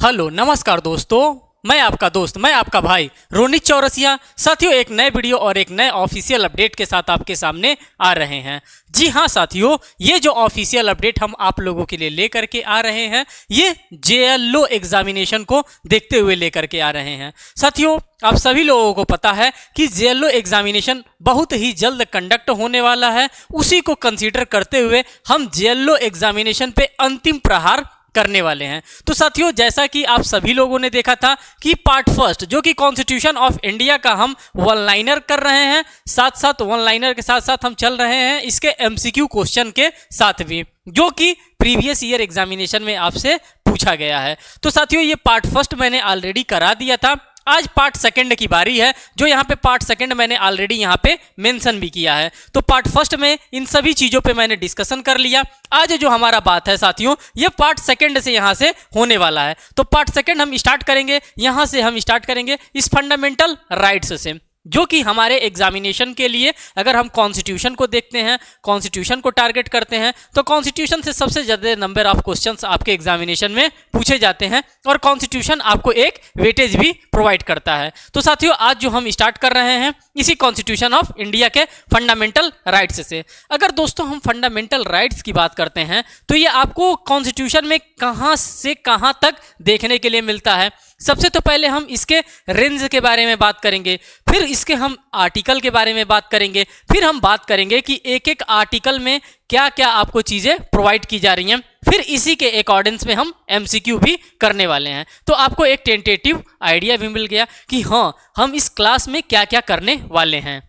Hello नमस्कार दोस्तों, मैं आपका दोस्त, मैं आपका भाई रोनित चौरसिया। साथियों, एक नए वीडियो और एक नए ऑफिशियल अपडेट के साथ आपके सामने आ रहे हैं। जी हाँ साथियों, ये जो ऑफिशियल अपडेट हम आप लोगों के लिए लेकर के आ रहे हैं, ये जेएलओ एग्जामिनेशन को देखते हुए लेकर के आ रहे हैं। साथियों, आप सभी लोगों को पता है कि जेएलओ एग्जामिनेशन बहुत ही जल्द कंडक्ट होने वाला है। उसी को कंसीडर करते हुए हम जेएलओ एग्जामिनेशन पे अंतिम प्रहार करने वाले हैं। तो साथियों, जैसा कि आप सभी लोगों ने देखा था कि पार्ट फर्स्ट जो कि कॉन्स्टिट्यूशन ऑफ इंडिया का हम वन लाइनर कर रहे हैं, साथ साथ वन लाइनर के साथ साथ हम चल रहे हैं इसके एमसीक्यू क्वेश्चन के साथ भी, जो कि प्रीवियस ईयर एग्जामिनेशन में आपसे पूछा गया है। तो साथियों, ये पार्ट फर्स्ट मैंने ऑलरेडी करा दिया था। आज पार्ट सेकंड की बारी है, जो यहाँ पे पार्ट सेकंड मैंने ऑलरेडी यहाँ पे मेंशन भी किया है। तो पार्ट फर्स्ट में इन सभी चीज़ों पे मैंने डिस्कशन कर लिया। आज जो हमारा बात है साथियों, ये पार्ट सेकंड से यहाँ से होने वाला है। तो पार्ट सेकंड हम स्टार्ट करेंगे, यहाँ से हम स्टार्ट करेंगे इस फंडामेंटल राइट्स से, जो कि हमारे एग्जामिनेशन के लिए, अगर हम कॉन्स्टिट्यूशन को देखते हैं, कॉन्स्टिट्यूशन को टारगेट करते हैं, तो कॉन्स्टिट्यूशन से सबसे ज़्यादा नंबर ऑफ क्वेश्चंस आपके एग्जामिनेशन में पूछे जाते हैं और कॉन्स्टिट्यूशन आपको एक वेटेज भी प्रोवाइड करता है। तो साथियों, आज जो हम स्टार्ट कर रहे हैं इसी कॉन्स्टिट्यूशन ऑफ इंडिया के फंडामेंटल राइट्स से। अगर दोस्तों हम फंडामेंटल राइट्स की बात करते हैं, तो ये आपको कॉन्स्टिट्यूशन में कहाँ से कहाँ तक देखने के लिए मिलता है। सबसे तो पहले हम इसके रेंज के बारे में बात करेंगे, फिर इसके हम आर्टिकल के बारे में बात करेंगे, फिर हम बात करेंगे कि एक एक आर्टिकल में क्या क्या आपको चीज़ें प्रोवाइड की जा रही हैं, फिर इसी के अकॉर्डिंग्स में हम एमसीक्यू भी करने वाले हैं। तो आपको एक टेंटेटिव आइडिया भी मिल गया कि हाँ, हम इस क्लास में क्या क्या करने वाले हैं।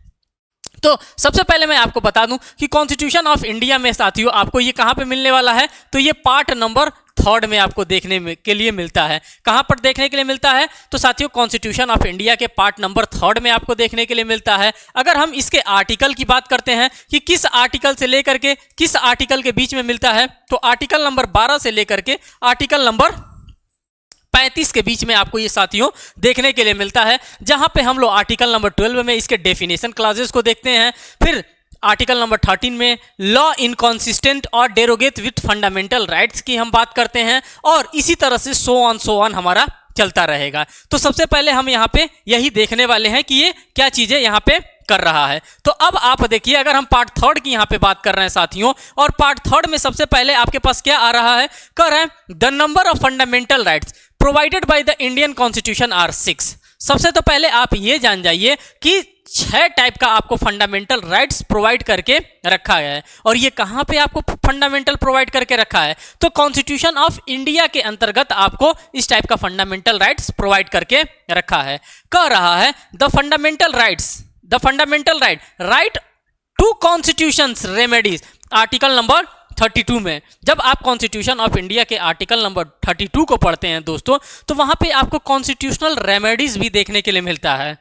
तो सबसे पहले मैं आपको बता दूं कि कॉन्स्टिट्यूशन ऑफ इंडिया में साथियों आपको ये कहाँ पे मिलने वाला है, तो ये पार्ट नंबर 3 में आपको देखने के लिए मिलता है। कहाँ पर देखने के लिए मिलता है, तो साथियों कॉन्स्टिट्यूशन ऑफ इंडिया के पार्ट नंबर 3 में आपको देखने के लिए मिलता है। अगर हम इसके आर्टिकल की बात करते हैं कि किस आर्टिकल से लेकर के किस आर्टिकल के बीच में मिलता है, तो आर्टिकल नंबर 12 से लेकर के आर्टिकल नंबर 35 के बीच में आपको ये साथियों देखने के लिए मिलता है, जहां पे हम लोग आर्टिकल नंबर 12 में इसके डेफिनेशन क्लासेस को देखते हैं। फिर आर्टिकल नंबर 13 में लॉ इनकॉन्सिस्टेंट और डेरोगेट विथ फंडामेंटल राइट्स की हम बात करते हैं, और इसी तरह से सो ऑन हमारा चलता रहेगा। तो सबसे पहले हम यहाँ पे यही देखने वाले हैं कि ये क्या चीजें यहाँ पे कर रहा है। तो अब आप देखिए, अगर हम पार्ट 3 की यहाँ पे बात कर रहे हैं साथियों, और पार्ट 3 में सबसे पहले आपके पास क्या आ रहा है, कर रहे हैं the number of fundamental rights provided by the Indian constitution are 6। सबसे तो पहले आप ये जान जाइए कि 6 टाइप का आपको फंडामेंटल राइट्स प्रोवाइड करके रखा गया है। और ये कहाँ पे आपको फंडामेंटल प्रोवाइड करके रखा है, तो कॉन्स्टिट्यूशन ऑफ इंडिया के अंतर्गत आपको इस टाइप का फंडामेंटल राइट्स प्रोवाइड करके रखा है। कह रहा है the fundamental right to constitutions remedies, article number 32 में। जब आप कॉन्स्टिट्यूशन ऑफ इंडिया के आर्टिकल नंबर 32 को पढ़ते हैं दोस्तों, तो वहां पे आपको कॉन्स्टिट्यूशनल रेमेडीज भी देखने के लिए मिलता है।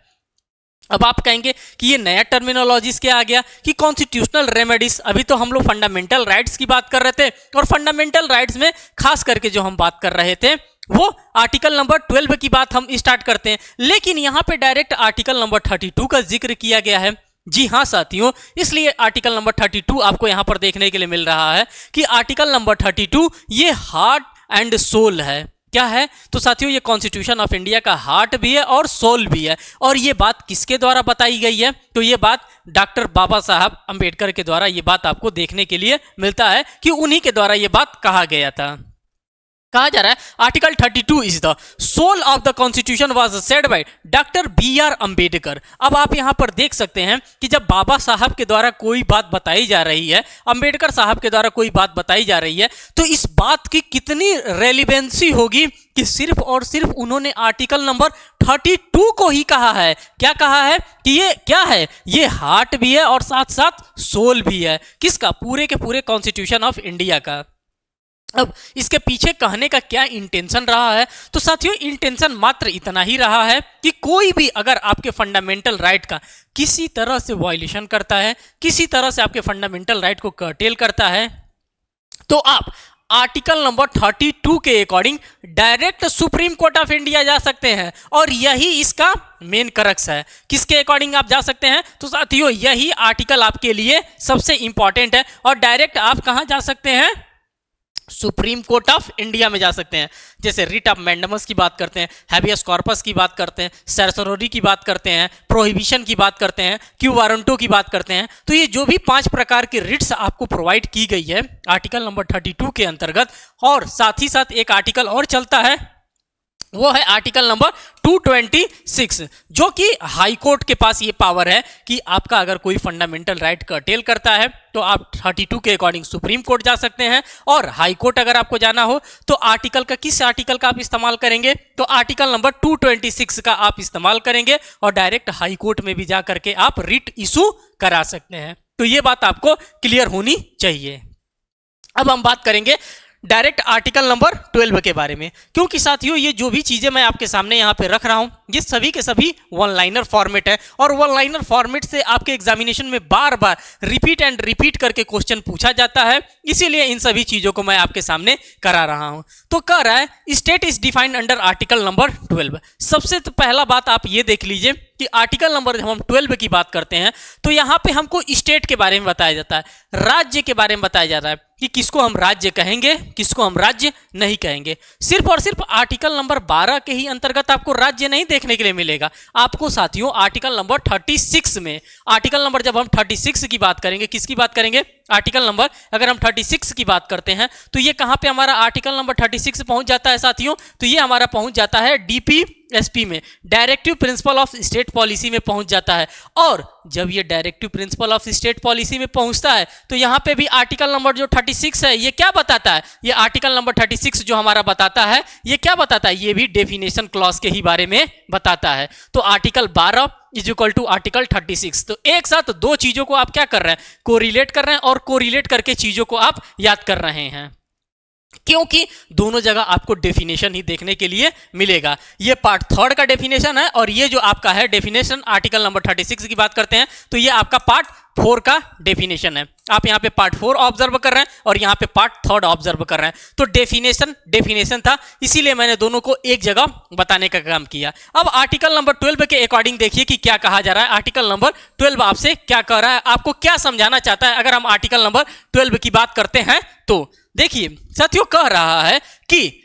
अब आप कहेंगे कि ये नया टर्मिनोलॉजीज क्या आ गया कि कॉन्स्टिट्यूशनल रेमेडीज। अभी तो हम लोग फंडामेंटल राइट्स की बात कर रहे थे, और फंडामेंटल राइट्स में खास करके जो हम बात कर रहे थे वो आर्टिकल नंबर 12 की बात हम स्टार्ट करते हैं, लेकिन यहाँ पे डायरेक्ट आर्टिकल नंबर 32 का जिक्र किया गया है। जी हाँ साथियों, इसलिए आर्टिकल नंबर 32 आपको यहाँ पर देखने के लिए मिल रहा है कि आर्टिकल नंबर 32 ये हार्ट एंड सोल है। क्या है, तो साथियों ये कॉन्स्टिट्यूशन ऑफ इंडिया का हार्ट भी है और सोल भी है। और ये बात किसके द्वारा बताई गई है, तो ये बात डॉक्टर बाबा साहब अंबेडकर के द्वारा ये बात आपको देखने के लिए मिलता है कि उन्हीं के द्वारा ये बात कहा गया था। कहा जा रहा है article 32 is the soul of the constitution was said by doctor BR Ambedkar. अब आप यहां पर देख सकते हैं कि जब बाबा साहब के द्वारा कोई बात बताई जा रही है, अंबेडकर साहब के द्वारा कोई बात बताई जा रही है, तो इस बात की कितनी रेलिवेंसी होगी कि सिर्फ और सिर्फ उन्होंने आर्टिकल नंबर 32 को ही कहा है। क्या कहा है कि ये क्या है, ये हार्ट भी है और साथ साथ सोल भी है। किसका, पूरे के पूरे कॉन्स्टिट्यूशन ऑफ इंडिया का। अब इसके पीछे कहने का क्या इंटेंशन रहा है, तो साथियों इंटेंशन मात्र इतना ही रहा है कि कोई भी अगर आपके फंडामेंटल राइट का किसी तरह से वायलेशन करता है, किसी तरह से आपके फंडामेंटल राइट को कर्टेल करता है, तो आप आर्टिकल नंबर 32 के according direct supreme court of India जा सकते हैं। और यही इसका मेन क्रक्स है। किसके अकॉर्डिंग आप जा सकते हैं, तो साथियों यही आर्टिकल आपके लिए सबसे इंपॉर्टेंट है। और डायरेक्ट आप कहां जा सकते हैं, सुप्रीम कोर्ट ऑफ इंडिया में जा सकते हैं। जैसे रिट ऑफ मैंडेमस की बात करते हैं, हैबियस कॉर्पस की बात करते हैं, सर्सोरी की बात करते हैं, प्रोहिबिशन की बात करते हैं, क्यू वारंटो की बात करते हैं। तो ये जो भी 5 प्रकार की रिट्स आपको प्रोवाइड की गई है आर्टिकल नंबर 32 के अंतर्गत, और साथ ही साथ एक आर्टिकल और चलता है, वो है आर्टिकल नंबर 226, जो कि हाई कोर्ट के पास ये पावर है कि आपका अगर कोई फंडामेंटल राइट कर्टेल करता है तो आप 32 के अकॉर्डिंग सुप्रीम कोर्ट जा सकते हैं, और हाई कोर्ट अगर आपको जाना हो तो आर्टिकल का, किस आर्टिकल का आप इस्तेमाल करेंगे, तो आर्टिकल नंबर 226 का आप इस्तेमाल करेंगे और डायरेक्ट हाई कोर्ट में भी जा करके आप रिट इशू करा सकते हैं। तो ये बात आपको क्लियर होनी चाहिए। अब हम बात करेंगे डायरेक्ट आर्टिकल नंबर 12 के बारे में, क्योंकि साथियों ये जो भी चीजें मैं आपके सामने यहाँ पे रख रहा हूँ ये सभी के सभी वन लाइनर फॉर्मेट है, और वन लाइनर फॉर्मेट से आपके एग्जामिनेशन में बार बार रिपीट एंड रिपीट करके क्वेश्चन पूछा जाता है, इसीलिए इन सभी चीजों को मैं आपके सामने करा रहा हूँ। तो कह रहा है state is defined under article number 12। सबसे तो पहला बात आप ये देख लीजिए कि आर्टिकल नंबर जब हम 12 की बात करते हैं तो यहाँ पे हमको स्टेट के बारे में बताया जाता है, राज्य के बारे में बताया जाता है कि किसको हम राज्य कहेंगे, किसको हम राज्य नहीं कहेंगे। सिर्फ और सिर्फ आर्टिकल नंबर 12 के ही अंतर्गत आपको राज्य नहीं देखने के लिए मिलेगा, आपको साथियों आर्टिकल नंबर 36 में, आर्टिकल नंबर जब हम 36 की बात करेंगे, किसकी बात करेंगे, आर्टिकल नंबर अगर हम 36 की बात करते हैं तो ये कहां पे हमारा आर्टिकल नंबर 36 पहुंच जाता है साथियों, तो ये हमारा पहुंच जाता है डीपीएसपी में, directive principle of state policy में पहुंच जाता है। और जब ये directive principle of state policy में पहुंचता है तो यहां पे भी आर्टिकल नंबर जो 36 है ये क्या बताता है, ये आर्टिकल नंबर 36 जो हमारा बताता है ये क्या बताता है, ये भी डेफिनेशन क्लॉज के ही बारे में बताता है। तो article 12 is equal to article 36। तो एक साथ दो चीजों को आप क्या कर रहे हैं, कोरिलेट कर रहे हैं, और कोरिलेट करके चीजों को आप याद कर रहे हैं, क्योंकि दोनों जगह आपको डेफिनेशन ही देखने के लिए मिलेगा। ये पार्ट 3 का डेफिनेशन है, और ये जो आपका है डेफिनेशन आर्टिकल नंबर 36 की बात करते हैं तो ये आपका पार्ट 4 का डेफिनेशन है। आप यहाँ पे पार्ट 4 ऑब्जर्व कर रहे हैं और यहाँ पे पार्ट 3 ऑब्जर्व कर रहे हैं। तो डेफिनेशन था, इसीलिए मैंने दोनों को एक जगह बताने का काम किया। अब आर्टिकल नंबर 12 के अकॉर्डिंग देखिए कि क्या कहा जा रहा है। आर्टिकल नंबर 12 आपसे क्या कह रहा है, आपको क्या समझाना चाहता है अगर हम आर्टिकल नंबर 12 की बात करते हैं तो देखिए साथियों, कह रहा है कि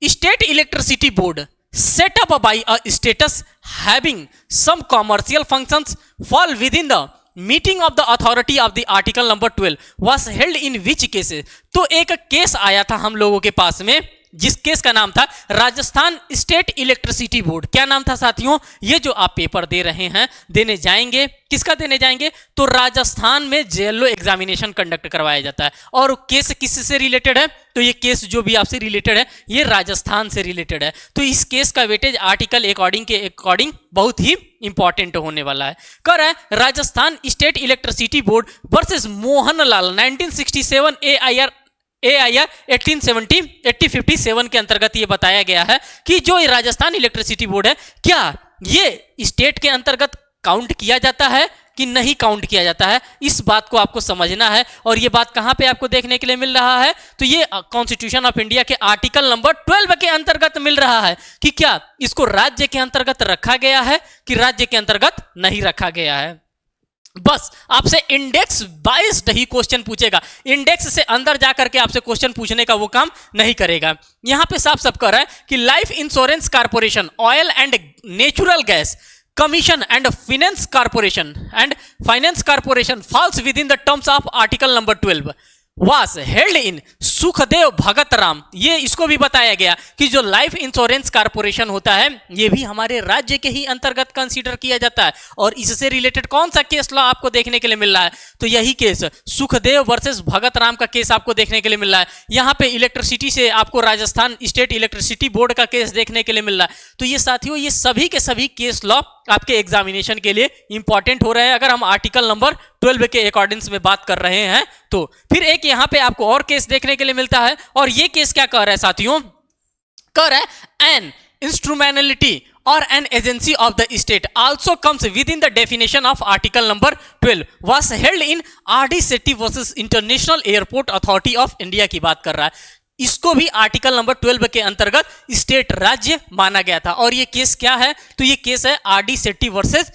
state electricity board set up by a status having some commercial functions fall within the meeting of the authority of the article number 12 was held in which cases। तो एक केस आया था हम लोगों के पास में, जिस केस का नाम था राजस्थान स्टेट इलेक्ट्रिसिटी बोर्ड। क्या नाम था साथियों, ये जो आप पेपर दे रहे हैं, देने जाएंगे, किसका देने जाएंगे, तो राजस्थान में जेएलओ एग्जामिनेशन कंडक्ट करवाया जाता है। और केस किससे रिलेटेड है, तो ये केस जो भी आपसे रिलेटेड है ये राजस्थान से रिलेटेड है। तो इस केस का वेटेज आर्टिकल अकॉर्डिंग बहुत ही इंपॉर्टेंट होने वाला है। कर है Rajasthan state electricity board versus Mohanlal 1967 AIR 1857 के अंतर्गत ये बताया गया है कि जो राजस्थान इलेक्ट्रिसिटी बोर्ड है क्या ये स्टेट के अंतर्गत काउंट किया जाता है कि नहीं काउंट किया जाता है, इस बात को आपको समझना है। और ये बात कहां पे आपको देखने के लिए मिल रहा है, तो ये कॉन्स्टिट्यूशन ऑफ इंडिया के आर्टिकल नंबर 12 के अंतर्गत मिल रहा है कि क्या इसको राज्य के अंतर्गत रखा गया है कि राज्य के अंतर्गत नहीं रखा गया है। बस आपसे इंडेक्स बाइस्ड ही क्वेश्चन पूछेगा, इंडेक्स से अंदर जाकर के आपसे क्वेश्चन पूछने का वो काम नहीं करेगा। यहां पे साफ कह रहा है कि life insurance corporation, oil and natural gas Commission and Finance Corporation falls within the terms of Article number 12 was held in Sukhdev Bhagat Ram. ये इसको भी बताया गया कि जो लाइफ इंश्योरेंस कॉर्पोरेशन होता है ये भी हमारे राज्य के ही अंतर्गत कंसीडर किया जाता है। और इससे रिलेटेड कौन सा केस लॉ आपको देखने के लिए मिल रहा है, तो यही केस सुखदेव वर्सेस भगत राम का केस आपको देखने के लिए मिल रहा है। यहाँ पे इलेक्ट्रिसिटी से आपको राजस्थान स्टेट इलेक्ट्रिसिटी बोर्ड का केस देखने के लिए मिल रहा है। तो ये साथियों ये सभी के सभी केस लॉ आपके एग्जामिनेशन के लिए इंपॉर्टेंट हो रहे हैं अगर हम आर्टिकल नंबर 12 के अकॉर्डिंग में बात कर रहे हैं तो। फिर एक यहाँ पे आपको और केस देखने के लिए मिलता है, और ये केस क्या कह रहा है साथियों, कह रहा है N इंस्ट्रूमेंटलिटी or an agency of the state also comes within the definition of article number 12 was held in RD Sethi versus International Airport Authority of India की बात कर रहा है। इसको भी आर्टिकल नंबर 12 के अंतर्गत स्टेट राज्य माना गया था। और ये केस क्या है, तो ये केस है RD Shetty versus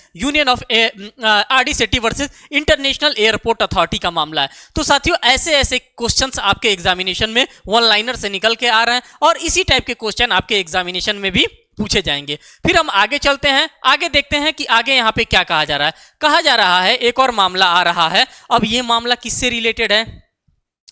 RD Shetty versus international airport authority का मामला है। तो साथियों ऐसे ऐसे क्वेश्चंस आपके एग्जामिनेशन में वन लाइनर से निकल के आ रहे हैं और इसी टाइप के क्वेश्चन आपके एग्जामिनेशन में भी पूछे जाएंगे। फिर हम आगे चलते हैं, आगे देखते हैं कि आगे यहाँ पे क्या कहा जा रहा है। कहा जा रहा है एक और मामला आ रहा है। अब ये मामला किससे रिलेटेड है,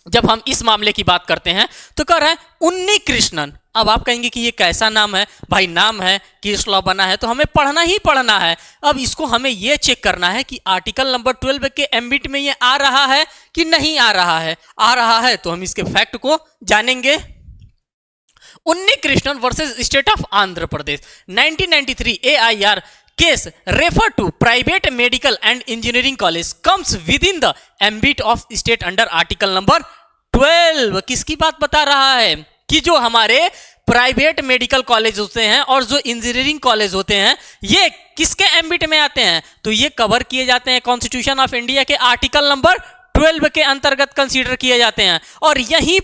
जब हम इस मामले की बात करते हैं तो कह रहा है उन्नी कृष्णन। अब आप कहेंगे कि ये कैसा नाम है भाई, नाम है केस लॉ बना है तो हमें पढ़ना ही पढ़ना है। अब इसको हमें ये चेक करना है कि आर्टिकल नंबर 12 के एम्बिट में ये आ रहा है कि नहीं आ रहा है। आ रहा है तो हम इसके फैक्ट को जानेंगे। उन्नी Krishnan versus state of Andhra Pradesh 1993 AIR case refer to private medical and engineering college comes within the ambit of state under article number 12। किसकी बात बता रहा है कि जो हमारे प्राइवेट मेडिकल कॉलेज होते हैं और जो इंजीनियरिंग कॉलेज होते हैं ये किसके एम्बिट में आते हैं, तो ये कवर किए जाते हैं कॉन्स्टिट्यूशन ऑफ इंडिया के आर्टिकल नंबर 12 के अंतर्गत कंसीडर किए जाते हैं। और यहीं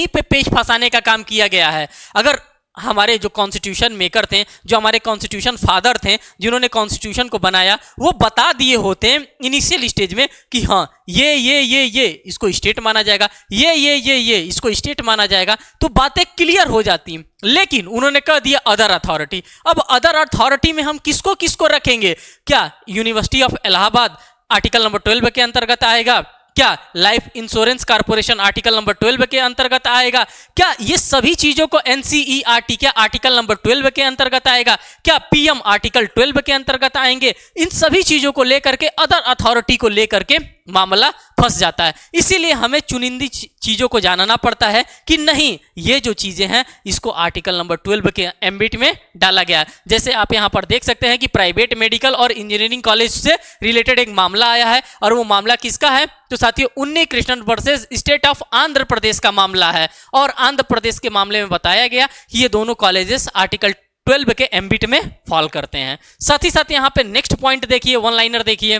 पे पेच फंसाने का काम किया गया है। अगर हमारे जो कॉन्स्टिट्यूशन मेकर थे, जो हमारे कॉन्स्टिट्यूशन फादर थे, जिन्होंने कॉन्स्टिट्यूशन को बनाया, वो बता दिए होते हैं इनिशियल स्टेज में कि हाँ ये इसको स्टेट माना जाएगा, ये इसको स्टेट माना जाएगा, तो बातें क्लियर हो जाती। लेकिन उन्होंने कह दिया अदर अथॉरिटी। अब अदर अथॉरिटी में हम किसको किसको रखेंगे, क्या university of Allahabad article number 12 के अंतर्गत आएगा, क्या life insurance corporation article number 12 के अंतर्गत आएगा, क्या ये सभी चीजों को NCERT क्या आर्टिकल नंबर 12 के अंतर्गत आएगा, क्या PM आर्टिकल 12 के अंतर्गत आएंगे। इन सभी चीजों को लेकर के अदर अथॉरिटी को लेकर के मामला फंस जाता है। इसीलिए हमें चुनिंदी चीजों को जानना पड़ता है कि नहीं ये जो चीजें हैं इसको आर्टिकल नंबर 12 के एम्बिट में डाला गया है। जैसे आप यहां पर देख सकते हैं कि प्राइवेट मेडिकल और इंजीनियरिंग कॉलेज से रिलेटेड एक मामला आया है और वो मामला किसका है, तो साथियों Unni Krishnan versus state of Andhra Pradesh का मामला है। और आंध्र प्रदेश के मामले में बताया गया कि ये दोनों कॉलेजेस आर्टिकल 12 के एम्बिट में फॉल करते हैं। साथ ही साथ यहां पे नेक्स्ट पॉइंट देखिए, वन लाइनर देखिए।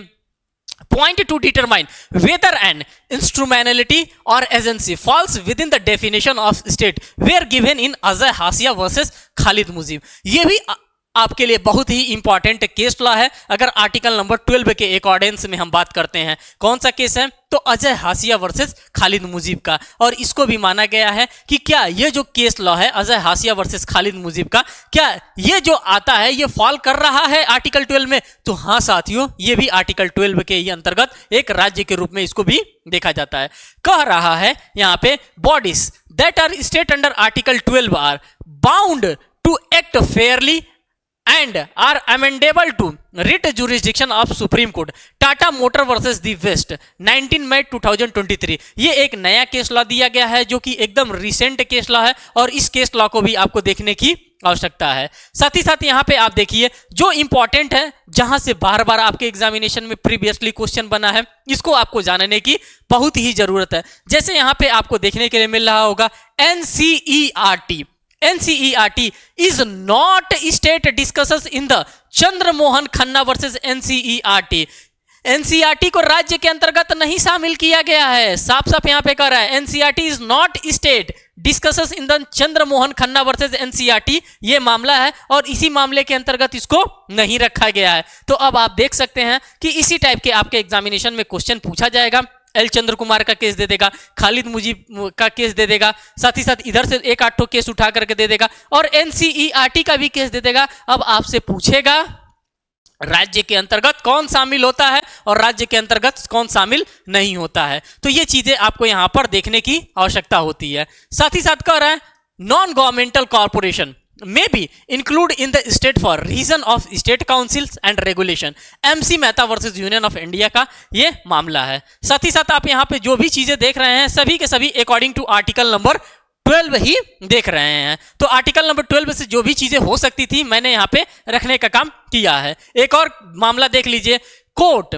Point to determine whether an instrumentality or agency falls within the definition of state were given in Ajay Hasia versus Khalid Mujib। ये भी आपके लिए बहुत ही इंपॉर्टेंट केस लॉ है। अगर आर्टिकल नंबर 12 के अकॉर्डेंस में हम बात करते हैं, कौन सा केस है, तो अजय हासिया वर्सेस खालिद मुजीब का। और इसको भी माना गया है कि क्या ये जो केस लॉ है अजय हासिया वर्सेस खालिद मुजीब का, क्या ये जो आता है ये फॉल कर रहा है आर्टिकल 12 में, तो हाँ साथियों ये भी आर्टिकल 12 के ही अंतर्गत एक राज्य के रूप में इसको भी देखा जाता है। कह रहा है यहाँ पे bodies that are state under article 12 are bound to act fairly and are amendable to writ jurisdiction of Supreme Court। Tata motor versus the west 19 मई 2023 ये एक नया केस लॉ दिया गया है जो कि एकदम रिसेंट केस लॉ है और इस केस लॉ को भी आपको देखने की आवश्यकता है। साथ ही साथ यहाँ पे आप देखिए जो इंपॉर्टेंट है, जहां से बार बार आपके एग्जामिनेशन में प्रीवियसली क्वेश्चन बना है, इसको आपको जानने की बहुत ही जरूरत है। जैसे यहाँ पे आपको देखने के लिए मिल रहा होगा NCERT। NCERT is not state discussions in the Chandramohan Khanna versus NCERT। NCERT को राज्य के अंतर्गत नहीं शामिल किया गया है, साफ साफ यहाँ पे कह रहा है NCERT is not state discussions in the Chandramohan Khanna versus NCERT ये मामला है और इसी मामले के अंतर्गत इसको नहीं रखा गया है। तो अब आप देख सकते हैं कि इसी टाइप के आपके एग्जामिनेशन में क्वेश्चन पूछा जाएगा। एल चंद्र कुमार का केस दे देगा, खालिद मुजीब का केस दे देगा, साथ ही साथ इधर से एक आठ केस उठा करके दे देगा और NCERT का भी केस दे देगा। अब आपसे पूछेगा राज्य के अंतर्गत कौन शामिल होता है और राज्य के अंतर्गत कौन शामिल नहीं होता है। तो ये चीजें आपको यहां पर देखने की आवश्यकता होती है। साथ ही साथ कह रहा है non governmental corporation may be include in the state for reason of state councils and regulation। MC Mehta versus union of India का ये मामला है। साथ ही साथ आप यहाँ पे जो भी चीजें देख रहे हैं सभी के सभी अकॉर्डिंग टू आर्टिकल नंबर 12 ही देख रहे हैं। तो आर्टिकल नंबर 12 से जो भी चीजें हो सकती थी मैंने यहाँ पे रखने का काम किया है। एक और मामला देख लीजिए, court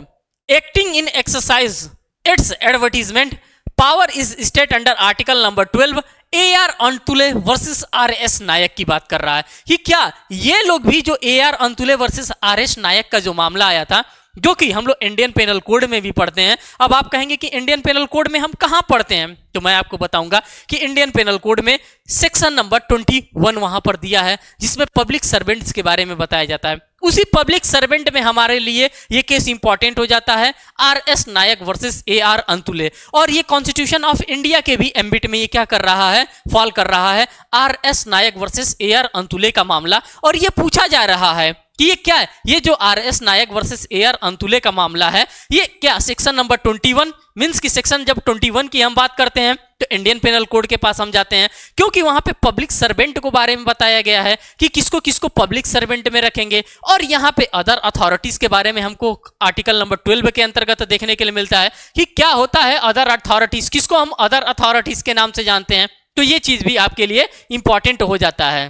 acting in exercise it's advertisement power is state under article number 12। AR Antule versus RS नायक की बात कर रहा है कि क्या ये लोग भी जो AR अंतुले वर्सेस RS नायक का जो मामला आया था जो कि हम लोग इंडियन पेनल कोड में भी पढ़ते हैं। अब आप कहेंगे कि इंडियन पेनल कोड में हम कहां पढ़ते हैं, तो मैं आपको बताऊंगा कि इंडियन पेनल कोड में सेक्शन नंबर 21 वहां पर दिया है, जिसमें पब्लिक सर्वेंट्स के बारे में बताया जाता है। उसी पब्लिक सर्वेंट में हमारे लिए ये केस इंपॉर्टेंट हो जाता है, आर.एस. नायक वर्सेस ए.आर. अंतुले। और ये कॉन्स्टिट्यूशन ऑफ इंडिया के भी एम्बिट में ये क्या कर रहा है, फॉल कर रहा है, आर.एस. नायक वर्सेस ए.आर. अंतुले का मामला। और ये पूछा जा रहा है कि ये क्या है, ये जो आर.एस. नायक वर्सेस ए.आर. अंतुले का मामला है, ये क्या सेक्शन नंबर 21 मींस की सेक्शन जब 21 की हम बात करते हैं तो इंडियन पेनल कोड के पास हम जाते हैं, क्योंकि वहां पे पब्लिक सर्वेंट को बारे में बताया गया है कि किसको किसको पब्लिक सर्वेंट में रखेंगे। और यहाँ पे अदर अथॉरिटीज के बारे में हमको आर्टिकल नंबर 12 के अंतर्गत देखने के लिए मिलता है कि क्या होता है अदर अथॉरिटीज, किसको हम अदर अथॉरिटीज के नाम से जानते हैं। तो ये चीज भी आपके लिए इंपॉर्टेंट हो जाता है।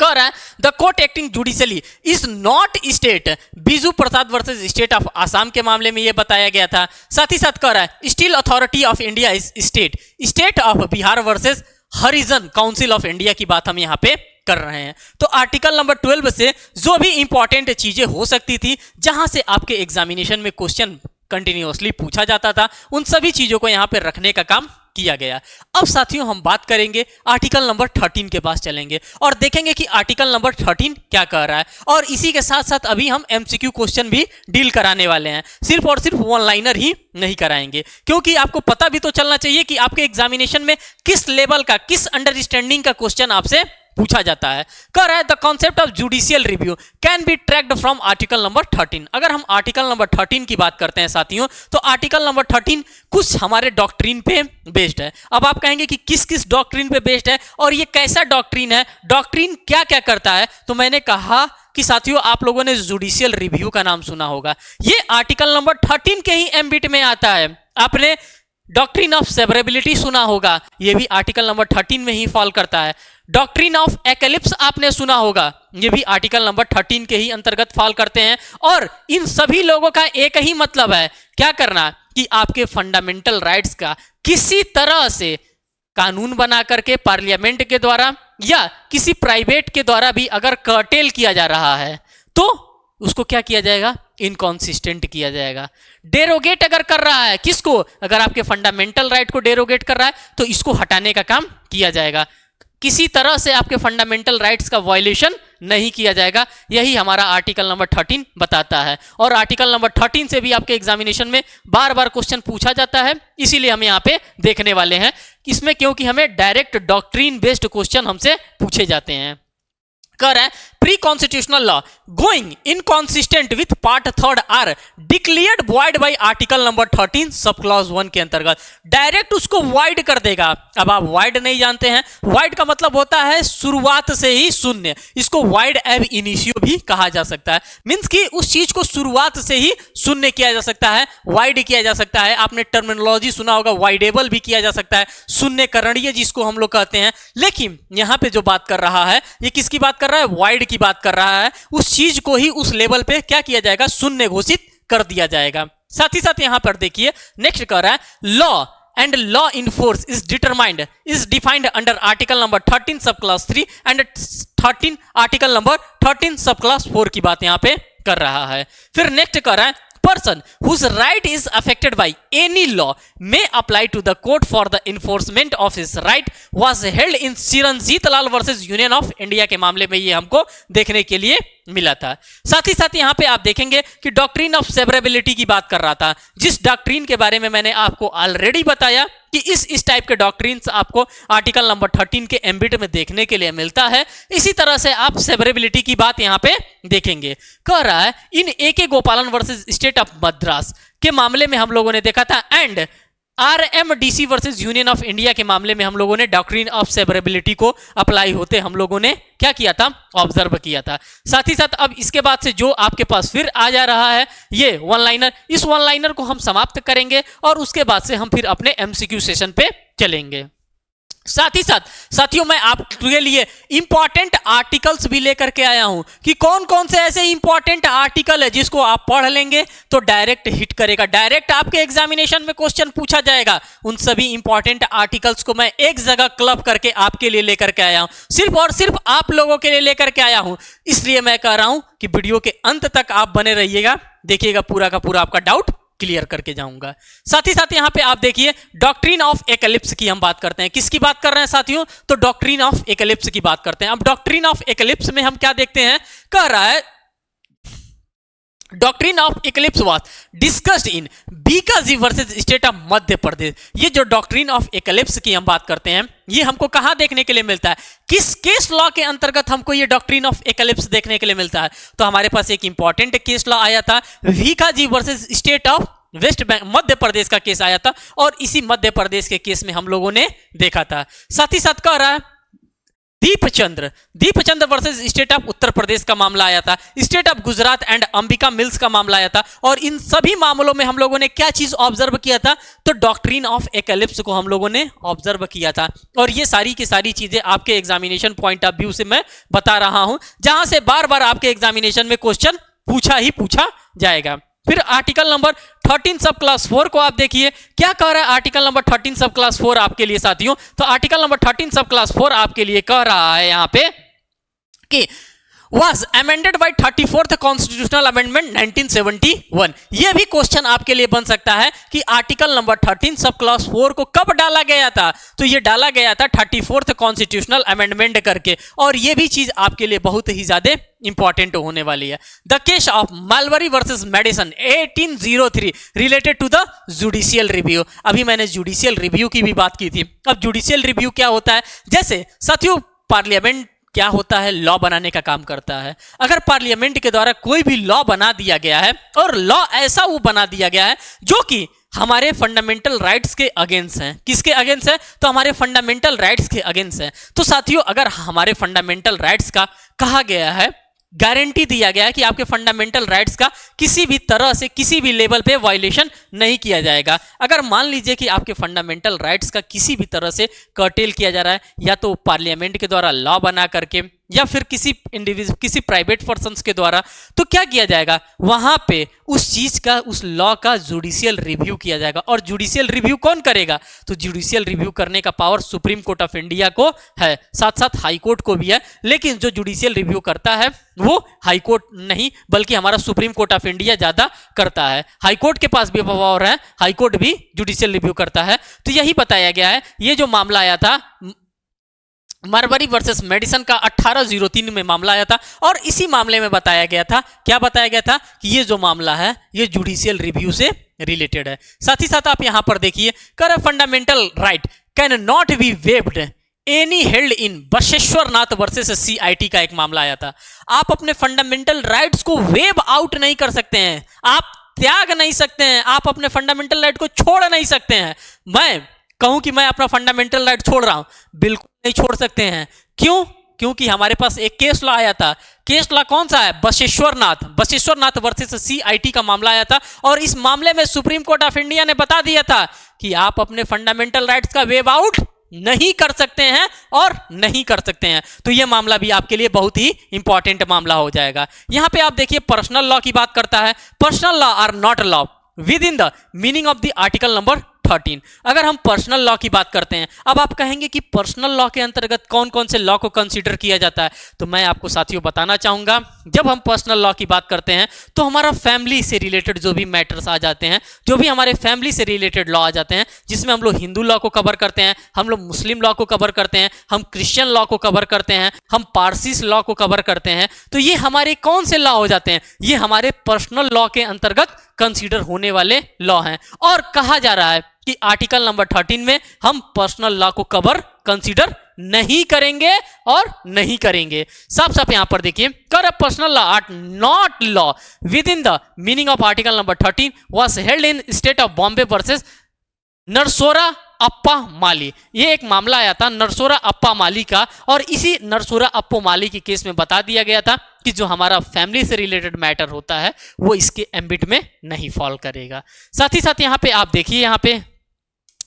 कह रहा है the court acting judicially is not state, Biju Prasad versus state of Assam के मामले में यह बताया गया था। साथ ही साथ कह रहा है steel authority of India is state, state of Bihar versus Harijan council of India की बात हम यहाँ पे कर रहे हैं। तो आर्टिकल नंबर 12 से जो भी इंपॉर्टेंट चीजें हो सकती थी, जहां से आपके एग्जामिनेशन में क्वेश्चन कंटिन्यूअसली पूछा जाता था, उन सभी चीजों को यहाँ पे रखने का काम किया गया। अब साथियों हम बात करेंगे आर्टिकल नंबर 13 के पास चलेंगे और देखेंगे कि आर्टिकल नंबर 13 क्या कह रहा है। और इसी के साथ साथ अभी हम एमसीक्यू क्वेश्चन भी डील कराने वाले हैं, सिर्फ और सिर्फ वन लाइनर ही नहीं कराएंगे, क्योंकि आपको पता भी तो चलना चाहिए कि आपके एग्जामिनेशन में किस लेवल का, किस अंडरस्टैंडिंग का क्वेश्चन आपसे पूछा जाता है। कह रहा है the concept of judicial review can be tracked from article number 13। अगर हम आर्टिकल नंबर 13 की बात करते हैं साथियों, तो आर्टिकल नंबर 13 कुछ हमारे डॉक्ट्रिन पे बेस्ड है। अब आप कहेंगे कि किस किस डॉक्ट्रिन पे बेस्ड है और ये कैसा डॉक्ट्रिन है, डॉक्ट्रिन क्या क्या करता है। तो मैंने कहा कि साथियों आप लोगों ने जुडिशियल रिव्यू का नाम सुना होगा, ये आर्टिकल नंबर 13 के ही एम्बिट में आता है। आपने डॉक्ट्रिन ऑफ सेवरेबिलिटी सुना होगा, ये भी आर्टिकल नंबर 13 में ही फॉल करता है। डॉक्ट्रिन ऑफ एक्लिप्स आपने सुना होगा, ये भी आर्टिकल नंबर 13 के ही अंतर्गत फॉल करते हैं। और इन सभी लोगों का एक ही मतलब है, क्या करना, कि आपके फंडामेंटल राइट्स का किसी तरह से कानून बना करके पार्लियामेंट के द्वारा या किसी प्राइवेट के द्वारा भी अगर कर्टेल किया जा रहा है तो उसको क्या किया जाएगा, इनकॉन्सिस्टेंट किया जाएगा। डेरोगेट अगर कर रहा है किसको, अगर आपके फंडामेंटल राइट को डेरोगेट कर रहा है तो इसको हटाने का काम किया जाएगा। किसी तरह से आपके फंडामेंटल राइट्स का वायलेशन नहीं किया जाएगा, यही हमारा आर्टिकल नंबर 13 बताता है। और आर्टिकल नंबर 13 से भी आपके एग्जामिनेशन में बार बार क्वेश्चन पूछा जाता है, इसीलिए हम यहाँ पे देखने वाले हैं इसमें, क्योंकि हमें डायरेक्ट डॉक्ट्रिन बेस्ड क्वेश्चन हमसे पूछे जाते हैं। कर है pre constitutional law going inconsistent with part 3 are declared void by article number 13 sub clause 1 के अंतर्गत डायरेक्ट उसको वॉइड कर देगा। अब आप वॉइड नहीं जानते हैं, वॉइड का मतलब होता है शुरुआत से ही शून्य, इसको वॉइड एब इनिशियो भी कहा जा सकता है। मींस कि उस चीज को शुरुआत से ही शून्य किया जा सकता है, वॉइड किया जा सकता है। आपने टर्मिनोलॉजी सुना होगा, वॉइडेबल भी किया जा सकता है, शून्य करणीय जिसको हम लोग कहते हैं। लेकिन यहां पे जो बात कर रहा है, ये किसकी बात कर रहा है, वॉइड की बात कर रहा है। उस चीज को ही उस लेवल पे क्या किया जाएगा, शून्य घोषित कर दिया जाएगा। साथ ही साथ यहां पर देखिए नेक्स्ट कह रहा है law and law in force is determined is defined under article number 13 subclass 3 and 13 article number 13 subclass 4 की बात यहां पे कर रहा है। फिर नेक्स्ट कर रहा है person whose right is affected by any law may apply to the court for the enforcement of his right was held in Chiranjit Lal versus union of India के मामले में ये हमको देखने के लिए मिला था। साथ ही साथ यहाँ पे आप देखेंगे कि डॉक्ट्रिन ऑफ सेवरेबिलिटी की बात कर रहा था, जिस डॉक्ट्रिन के बारे में मैंने आपको ऑलरेडी बताया कि इस टाइप के डॉक्ट्रिन्स आपको आर्टिकल नंबर 13 के एम्बिट में देखने के लिए मिलता है। इसी तरह से आप सेवरेबिलिटी की बात यहाँ पे देखेंगे। कह रहा है in AK. Gopalan versus state of Madras के मामले में हम लोगों ने देखा था and RMDC versus union of India के मामले में हम लोगों ने डॉक्ट्रिन ऑफ सेवरेबिलिटी को अप्लाई होते हम लोगों ने क्या किया था, ऑब्जर्व किया था। साथ ही साथ अब इसके बाद से जो आपके पास फिर आ जा रहा है ये वन लाइनर, इस वन लाइनर को हम समाप्त करेंगे और उसके बाद से हम फिर अपने एमसीक्यू सेशन पे चलेंगे। साथ ही साथ साथियों मैं आपके लिए इंपॉर्टेंट आर्टिकल्स भी लेकर के आया हूं कि कौन कौन से ऐसे इंपॉर्टेंट आर्टिकल है जिसको आप पढ़ लेंगे तो डायरेक्ट हिट करेगा, डायरेक्ट आपके एग्जामिनेशन में क्वेश्चन पूछा जाएगा। उन सभी इंपॉर्टेंट आर्टिकल्स को मैं एक जगह क्लब करके आपके लिए लेकर के आया हूं, सिर्फ और सिर्फ आप लोगों के लिए लेकर के आया हूं। इसलिए मैं कह रहा हूं कि वीडियो के अंत तक आप बने रहिएगा, देखिएगा, पूरा का पूरा आपका डाउट क्लियर करके जाऊंगा। साथ ही साथ यहाँ पे आप देखिए डॉक्ट्रिन ऑफ एक्लिप्स की हम बात करते हैं। किसकी बात कर रहे हैं साथियों? तो डॉक्ट्रिन ऑफ एक्लिप्स की बात करते हैं। अब डॉक्ट्रिन ऑफ एक्लिप्स में हम क्या देखते हैं, कह रहा है doctrine of eclipse was discussed in Bhikaji versus state of Madhya Pradesh. ये जो डॉक्ट्रिन ऑफ इक्लिप्स की हम बात करते हैं, ये हमको कहां देखने के लिए मिलता है, किस केस लॉ के अंतर्गत हमको ये डॉक्ट्रिन ऑफ इक्लिप्स देखने के लिए मिलता है? तो हमारे पास एक इंपॉर्टेंट केस लॉ आया था, Bhikaji versus state of West Bengal, Madhya Pradesh का केस आया था, और इसी मध्य प्रदेश के केस में हम लोगों ने देखा था। साथ ही साथ कह रहा है Deepchandra versus state of Uttar Pradesh का मामला आया था, state of Gujarat and Ambika mills का मामला आया था, और इन सभी मामलों में हम लोगों ने क्या चीज ऑब्जर्व किया था? तो डॉक्ट्रिन ऑफ एक्लिप्स को हम लोगों ने ऑब्जर्व किया था। और ये सारी की सारी चीजें आपके एग्जामिनेशन पॉइंट ऑफ व्यू से मैं बता रहा हूं, जहां से बार बार आपके एग्जामिनेशन में क्वेश्चन पूछा जाएगा। फिर आर्टिकल नंबर 13 सब क्लास 4 को आप देखिए, क्या कह रहा है आर्टिकल नंबर 13 सब क्लास 4 आपके लिए साथियों? तो आर्टिकल नंबर 13 सब क्लास 4 आपके लिए कह रहा है यहां पे कि was amended by 34th constitutional amendment 1971। यह भी क्वेश्चन आपके लिए बन सकता है कि आर्टिकल नंबर 13 सब क्लास 4 को कब डाला गया था? तो यह डाला गया था 34th कॉन्स्टिट्यूशनल अमेंडमेंट करके, और यह भी चीज आपके लिए बहुत ही ज्यादा इंपॉर्टेंट होने वाली है। The case of Marbury versus Madison 1803 related to the judicial review. अभी मैंने जुडिशियल रिव्यू की भी बात की थी। अब जुडिशियल रिव्यू क्या होता है? जैसे साथियों, पार्लियामेंट क्या होता है? लॉ बनाने का काम करता है। अगर पार्लियामेंट के द्वारा कोई भी लॉ बना दिया गया है, और लॉ ऐसा वो बना दिया गया है जो कि हमारे फंडामेंटल राइट्स के अगेंस्ट है। किसके अगेंस्ट है? तो हमारे फंडामेंटल राइट्स के अगेंस्ट है। तो साथियों, अगर हमारे फंडामेंटल राइट्स का कहा गया है, गारंटी दिया गया है कि आपके फंडामेंटल राइट्स का किसी भी तरह से किसी भी लेवल पे वायलेशन नहीं किया जाएगा। अगर मान लीजिए कि आपके फंडामेंटल राइट्स का किसी भी तरह से कर्टेल किया जा रहा है, या तो पार्लियामेंट के द्वारा लॉ बना करके, या फिर किसी प्राइवेट पर्सन्स के द्वारा, तो क्या किया जाएगा? वहां पे उस चीज का, उस लॉ का जुडिशियल रिव्यू किया जाएगा। और जुडिशियल रिव्यू कौन करेगा? तो जुडिशियल रिव्यू करने का power supreme court of India को है, साथ साथ हाई कोर्ट को भी है। लेकिन जो जुडिशियल रिव्यू करता है वो हाई कोर्ट नहीं, बल्कि हमारा सुप्रीम कोर्ट ऑफ इंडिया ज्यादा करता है। हाई कोर्ट के पास भी पावर है, हाई कोर्ट भी जुडिशियल रिव्यू करता है। तो यही बताया गया है। ये जो मामला आया था मारवरी वर्सेस मेडिसन का 1803 में मामला आया था, और इसी मामले में बताया गया था, क्या बताया गया था? कि ये जो मामला है ये जुडिशियल रिव्यू से रिलेटेड है। साथ ही साथ आप यहां पर देखिए, कर fundamental right can not be waived any held in Basheshwar Nath versus CIT का एक मामला आया था। आप अपने फंडामेंटल राइट्स को वेव आउट नहीं कर सकते हैं, आप त्याग नहीं सकते हैं, आप अपने फंडामेंटल राइट को छोड़ नहीं सकते हैं। मैं कहूं कि मैं अपना फंडामेंटल राइट छोड़ रहा हूं, बिल्कुल नहीं छोड़ सकते हैं। क्यों? क्योंकि हमारे पास एक केस लॉ आया था। केस लॉ कौन सा है? बशेश्वर नाथ वर्सेस CIT का मामला आया था, और इस मामले में सुप्रीम कोर्ट ऑफ इंडिया ने बता दिया था कि आप अपने फंडामेंटल राइट्स का वेव आउट नहीं कर सकते हैं और नहीं कर सकते हैं। तो यह मामला भी आपके लिए बहुत ही इंपॉर्टेंट मामला हो जाएगा। यहां पे आप देखिए पर्सनल लॉ की बात करता है। Personal law are not law within the meaning of the article number 13। अगर हम पर्सनल लॉ की बात करते हैं, अब आप कहेंगे कि पर्सनल लॉ के अंतर्गत कौन कौन से लॉ को कंसीडर किया जाता है, तो मैं आपको साथियों बताना चाहूंगा, जब हम पर्सनल लॉ की बात करते हैं तो हमारा फैमिली से रिलेटेड जो भी मैटर्स आ जाते हैं, जो भी हमारे फैमिली से रिलेटेड लॉ आ जाते हैं, जिसमें हम लोग हिंदू लॉ को कवर करते हैं, हम लोग मुस्लिम लॉ को कवर करते हैं, हम क्रिश्चियन लॉ को कवर करते हैं, हम पारसीस लॉ को कवर करते हैं, तो ये हमारे कौन से लॉ हो जाते हैं? ये हमारे पर्सनल लॉ के अंतर्गत कंसीडर होने वाले लॉ हैं। और कहा जा रहा है कि आर्टिकल नंबर 13 में हम पर्सनल लॉ को कवर कंसीडर नहीं करेंगे और नहीं करेंगे। साफ साफ यहां पर देखिए, कर personal law are not law within the meaning of article number 13 was held in state of Bombay versus Narasu Appa Mali. ये एक मामला आया था नरसोरा अप्पा माली का, और इसी नरसोरा अप्पा माली के केस में बता दिया गया था कि जो हमारा फैमिली से रिलेटेड मैटर होता है वो इसके एम्बिट में नहीं फॉल करेगा। साथ ही साथ यहां पे आप देखिए, यहां पे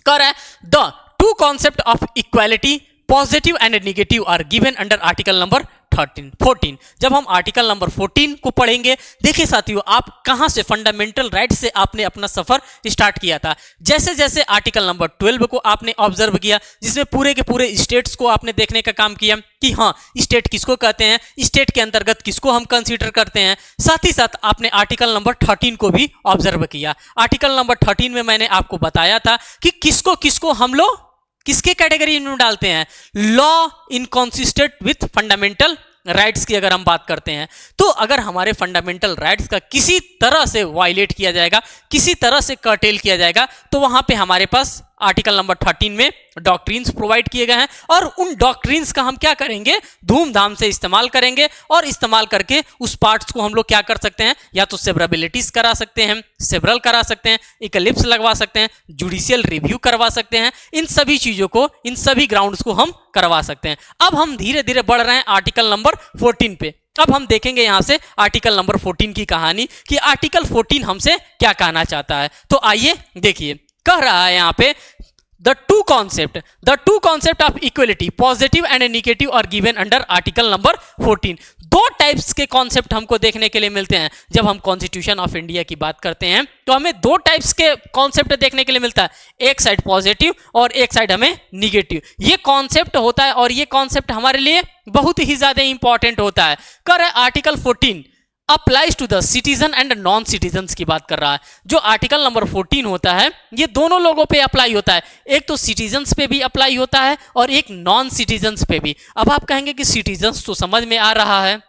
कर है the two concept of equality positive and negative are given under article number 14। जब हम आर्टिकल नंबर 14 को पढ़ेंगे, देखिए साथियों आप कहां से फंडामेंटल राइट से आपने अपना सफर स्टार्ट किया था। जैसे जैसे आर्टिकल नंबर 12 को आपने ऑब्जर्व किया, जिसमें पूरे के पूरे स्टेट्स को आपने देखने का काम किया कि हाँ स्टेट किसको कहते हैं, स्टेट के अंतर्गत किसको हम कंसीडर करते हैं। साथ ही साथ आपने आर्टिकल नंबर 13 को भी ऑब्जर्व किया। आर्टिकल नंबर 13 में मैंने आपको बताया था कि किसको किसको हम लोग किसके कैटेगरी में डालते हैं, law inconsistent with fundamental rights की अगर हम बात करते हैं, तो अगर हमारे फंडामेंटल राइट्स का किसी तरह से वायलेट किया जाएगा, किसी तरह से कर्टेल किया जाएगा, तो वहां पे हमारे पास आर्टिकल नंबर 13 में डॉक्ट्रिन्स प्रोवाइड किए गए हैं और उन डॉक्ट्रिन्स का हम क्या करेंगे, धूमधाम से इस्तेमाल करेंगे और इस्तेमाल करके उस पार्ट्स को हम लोग क्या कर सकते हैं, या तो सेवरेबिलिटीज करा सकते हैं, सेवरल करा सकते हैं, इक्लिप्स लगवा सकते हैं, जुडिशियल रिव्यू करवा सकते हैं। इन सभी चीजों को, इन सभी ग्राउंड्स को हम करवा सकते हैं। अब हम धीरे धीरे बढ़ रहे हैं आर्टिकल नंबर 14 पे। अब हम देखेंगे यहां से आर्टिकल नंबर 14 की कहानी कि आर्टिकल 14 हमसे क्या कहना चाहता है। तो आइए देखिए, कह रहा है यहां पे the two concept of equality positive and negative are given under article number 14। दो टाइप्स के कॉन्सेप्ट हमको देखने के लिए मिलते हैं। जब हम कॉन्स्टिट्यूशन ऑफ इंडिया की बात करते हैं तो हमें दो टाइप्स के कॉन्सेप्ट देखने के लिए मिलता है, एक साइड पॉजिटिव और एक साइड हमें निगेटिव। ये कॉन्सेप्ट होता है और ये कॉन्सेप्ट हमारे लिए बहुत ही ज्यादा इंपॉर्टेंट होता है। कर article 14 applies to the citizen and non citizen की बात कर रहा है। जो आर्टिकल नंबर 14 होता है ये दोनों लोगों पे अप्लाई होता है, एक तो सिटीजन्स पे भी अप्लाई होता है और एक नॉन सिटीजन्स पे भी। अब आप कहेंगे कि सिटीजन्स तो समझ में आ रहा है,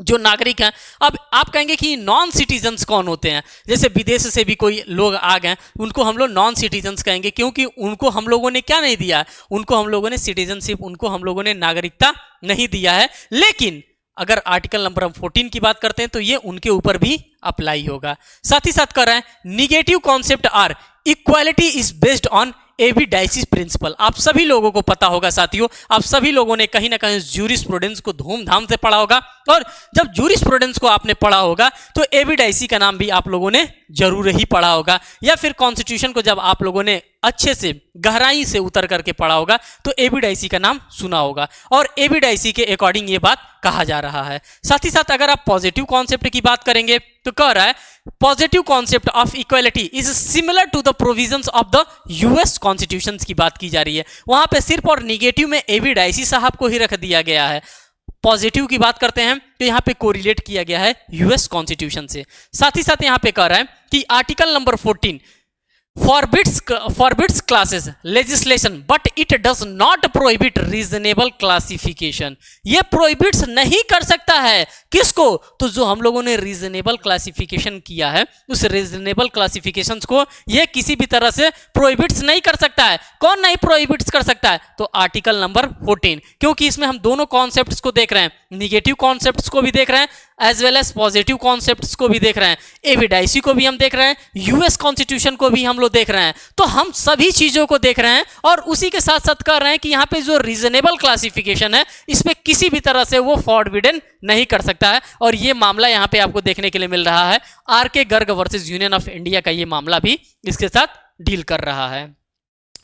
जो नागरिक हैं। अब आप कहेंगे कि नॉन सिटीजन्स कौन होते हैं, जैसे विदेश से भी कोई लोग आ गए उनको हम लोग नॉन सिटीजन्स कहेंगे, क्योंकि उनको हम लोगों ने क्या नहीं दिया, उनको हम लोगों ने सिटीजनशिप, उनको हम लोगों ने नागरिकता नहीं दिया है। लेकिन अगर आर्टिकल नंबर हम 14 की बात करते हैं तो ये उनके ऊपर भी अप्लाई होगा। साथ ही साथ कर रहे हैं negative concept are equality is based on एविडाइसिस प्रिंसिपल। आप सभी लोगों को पता होगा साथियों, आप सभी लोगों ने कहीं ना कहीं जूरिस्प्रूडेंस को धूमधाम से पढ़ा होगा, और जब जूरिस्प्रूडेंस को आपने पढ़ा होगा तो एविडाइसी का नाम भी आप लोगों ने जरूर ही पढ़ा होगा, या फिर कॉन्स्टिट्यूशन को जब आप लोगों ने अच्छे से गहराई से उतर करके पढ़ा होगा तो एविडाइसी का नाम सुना होगा, और एविडाइसी के अकॉर्डिंग ये बात कहा जा रहा है। साथ ही साथ अगर आप पॉजिटिव कॉन्सेप्ट की बात करेंगे तो कह रहा है positive concept of equality is similar to the provisions of the US constitution की बात की जा रही है। वहां पे सिर्फ और निगेटिव में एविडाइसी साहब को ही रख दिया गया है। पॉजिटिव की बात करते हैं तो यहां पे कोरिलेट किया गया है यूएस कॉन्स्टिट्यूशन से। साथ ही साथ यहां पे कह रहा है कि article number 14 forbids classes legislation but it does not prohibit reasonable classification। ये prohibits नहीं कर सकता है किसको, तो जो हम लोगों ने reasonable classification किया है उस reasonable classifications को ये किसी भी तरह से prohibits नहीं कर सकता है। कौन नहीं prohibits कर सकता है, तो आर्टिकल नंबर 14, क्योंकि इसमें हम दोनों कॉन्सेप्ट्स को देख रहे हैं, निगेटिव कॉन्सेप्ट्स को भी देख रहे हैं as well as positive concepts को भी देख रहे हैं, एविडाइसी को भी हम देख रहे हैं, यूएस कॉन्स्टिट्यूशन को भी हम लोग देख रहे हैं। तो हम सभी चीजों को देख रहे हैं और उसी के साथ साथ कर रहे हैं कि यहाँ पे जो रीजनेबल क्लासिफिकेशन है इसमें किसी भी तरह से वो फॉरबिडन नहीं कर सकता है। और ये मामला यहाँ पे आपको देखने के लिए मिल रहा है, RK. Garg versus union of India का ये मामला भी इसके साथ डील कर रहा है।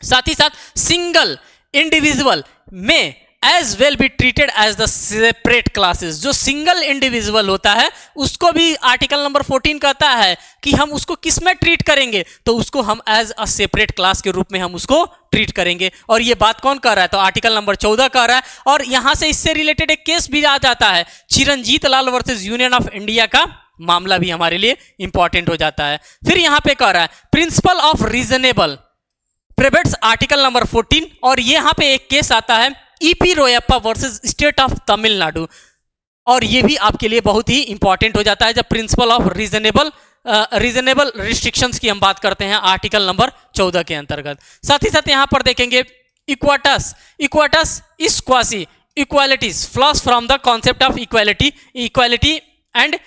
साथ ही साथ सिंगल इंडिविजुअल में as well be treated as the separate classes. जो सिंगल इंडिविजुअल होता है उसको भी आर्टिकल नंबर 14 कहता है कि हम उसको किस में ट्रीट करेंगे, तो उसको हम एज अ सेपरेट क्लास के रूप में हम उसको ट्रीट करेंगे। और ये बात कौन कर रहा है, तो आर्टिकल नंबर 14 कह रहा है। और यहां से इससे रिलेटेड एक केस भी आ जाता है, चिरंजीत लाल वर्सेस यूनियन ऑफ इंडिया का मामला भी हमारे लिए इंपॉर्टेंट हो जाता है। फिर यहां पे कह रहा है प्रिंसिपल ऑफ रीजनेबल प्रिवेट्स आर्टिकल नंबर 14, और यहां पे एक केस आता है EP Royappa versus state of Tamil Nadu, और ये भी आपके लिए बहुत ही इंपॉर्टेंट हो जाता है जब प्रिंसिपल ऑफ रीजनेबल रिस्ट्रिक्शंस की हम बात करते हैं आर्टिकल नंबर 14 के अंतर्गत। साथ ही साथ यहां पर देखेंगे इक्वाटस is quasi equalities flows from the concept of equality and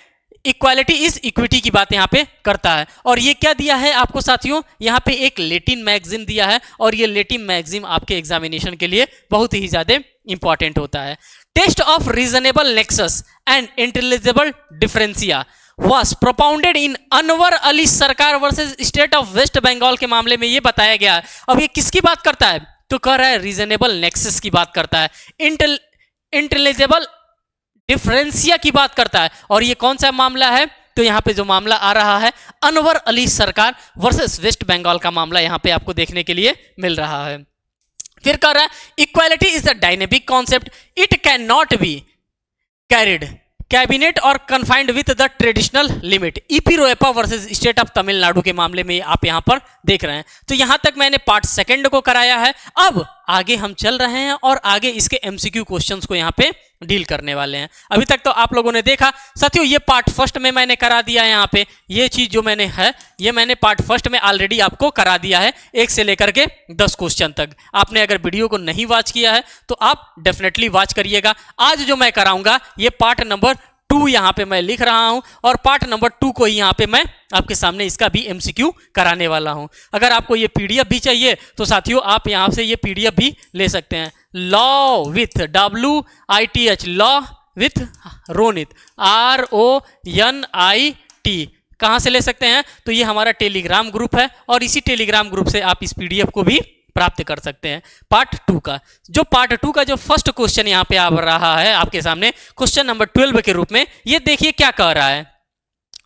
equality is equity की बात यहाँ पे करता है। और ये क्या दिया है आपको साथियों, यहाँ पे एक लैटिन मैगजीन दिया है, और ये लैटिन मैगजीन आपके एग्जामिनेशन के लिए बहुत ही ज्यादा इंपॉर्टेंट होता है। Test of reasonable nexus and intelligible differentia was propounded in Anwar Ali Sarkar versus state of West Bengal के मामले में ये बताया गया है। अब ये किसकी बात करता है, तो कह रहा है रीजनेबल नेक्सस की बात करता है। इंटेलिजिबल डिफरेंसिया की बात करता है। और ये कौन सा मामला है? तो यहाँ पे जो मामला आ रहा है अनवर अली सरकार वर्सेस वेस्ट बंगाल का मामला यहाँ पे आपको देखने के लिए मिल रहा है। फिर कह रहा है equality is the dynamic concept, it can not be carried cabinet or confined with the traditional limit. EP Royappa versus state of Tamil Nadu के मामले में आप यहां पर देख रहे हैं। तो यहां तक मैंने पार्ट सेकंड को कराया है। अब आगे हम चल रहे हैं और आगे इसके एमसीक्यू क्वेश्चंस को यहां पे डील करने वाले हैं। अभी तक तो आप लोगों ने देखा साथियों, ये पार्ट फर्स्ट में मैंने करा दिया है। यहाँ पे ये चीज जो मैंने है ये मैंने पार्ट फर्स्ट में ऑलरेडी आपको करा दिया है 1 से लेकर के 10 क्वेश्चन तक। आपने अगर वीडियो को नहीं वॉच किया है तो आप डेफिनेटली वॉच करिएगा। आज जो मैं कराऊंगा ये पार्ट नंबर 2 यहाँ पे मैं लिख रहा हूं और पार्ट नंबर 2 को ही यहाँ पे मैं आपके सामने इसका भी एमसीक्यू कराने वाला हूं। अगर आपको ये पीडीएफ भी चाहिए तो साथियों आप यहाँ से ये पीडीएफ भी ले सकते हैं। Law with WITH law with Ronit RONIT कहाँ से ले सकते हैं? तो ये हमारा टेलीग्राम ग्रुप है और इसी टेलीग्राम ग्रुप से आप इस पीडीएफ को भी प्राप्त कर सकते हैं। पार्ट 2 का जो फर्स्ट क्वेश्चन यहाँ पे आ रहा है आपके सामने क्वेश्चन नंबर 12 के रूप में, ये देखिए क्या कह रहा है।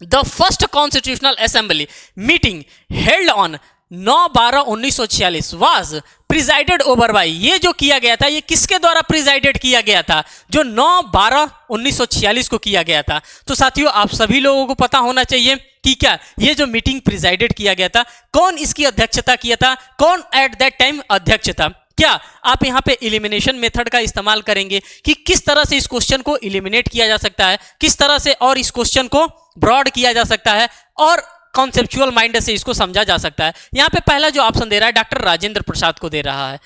The first constitutional assembly meeting held on 9/12/1946 was presided over by. ये जो किया गया था ये किसके द्वारा प्रिजाइडेड किया गया था? जो 9/12/1946 को किया गया था। तो साथियों आप सभी लोगों को पता होना चाहिए कि क्या ये जो मीटिंग प्रिजाइडेड किया गया था, कौन इसकी अध्यक्षता किया था, कौन एट दैट टाइम अध्यक्ष था। क्या आप यहाँ पे इलिमिनेशन मेथड का इस्तेमाल करेंगे कि किस तरह से इस क्वेश्चन को इलिमिनेट किया जा सकता है, किस तरह से और इस क्वेश्चन को ब्रॉड किया जा सकता है और कॉन्सेप्चुअल माइंड से इसको समझा जा सकता है। यहाँ पे पहला जो ऑप्शन दे रहा है डॉक्टर राजेंद्र प्रसाद को दे रहा है।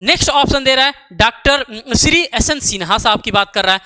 नेक्स्ट ऑप्शन दे रहा है डॉक्टर श्री SN सिन्हा साहब की बात कर रहा है।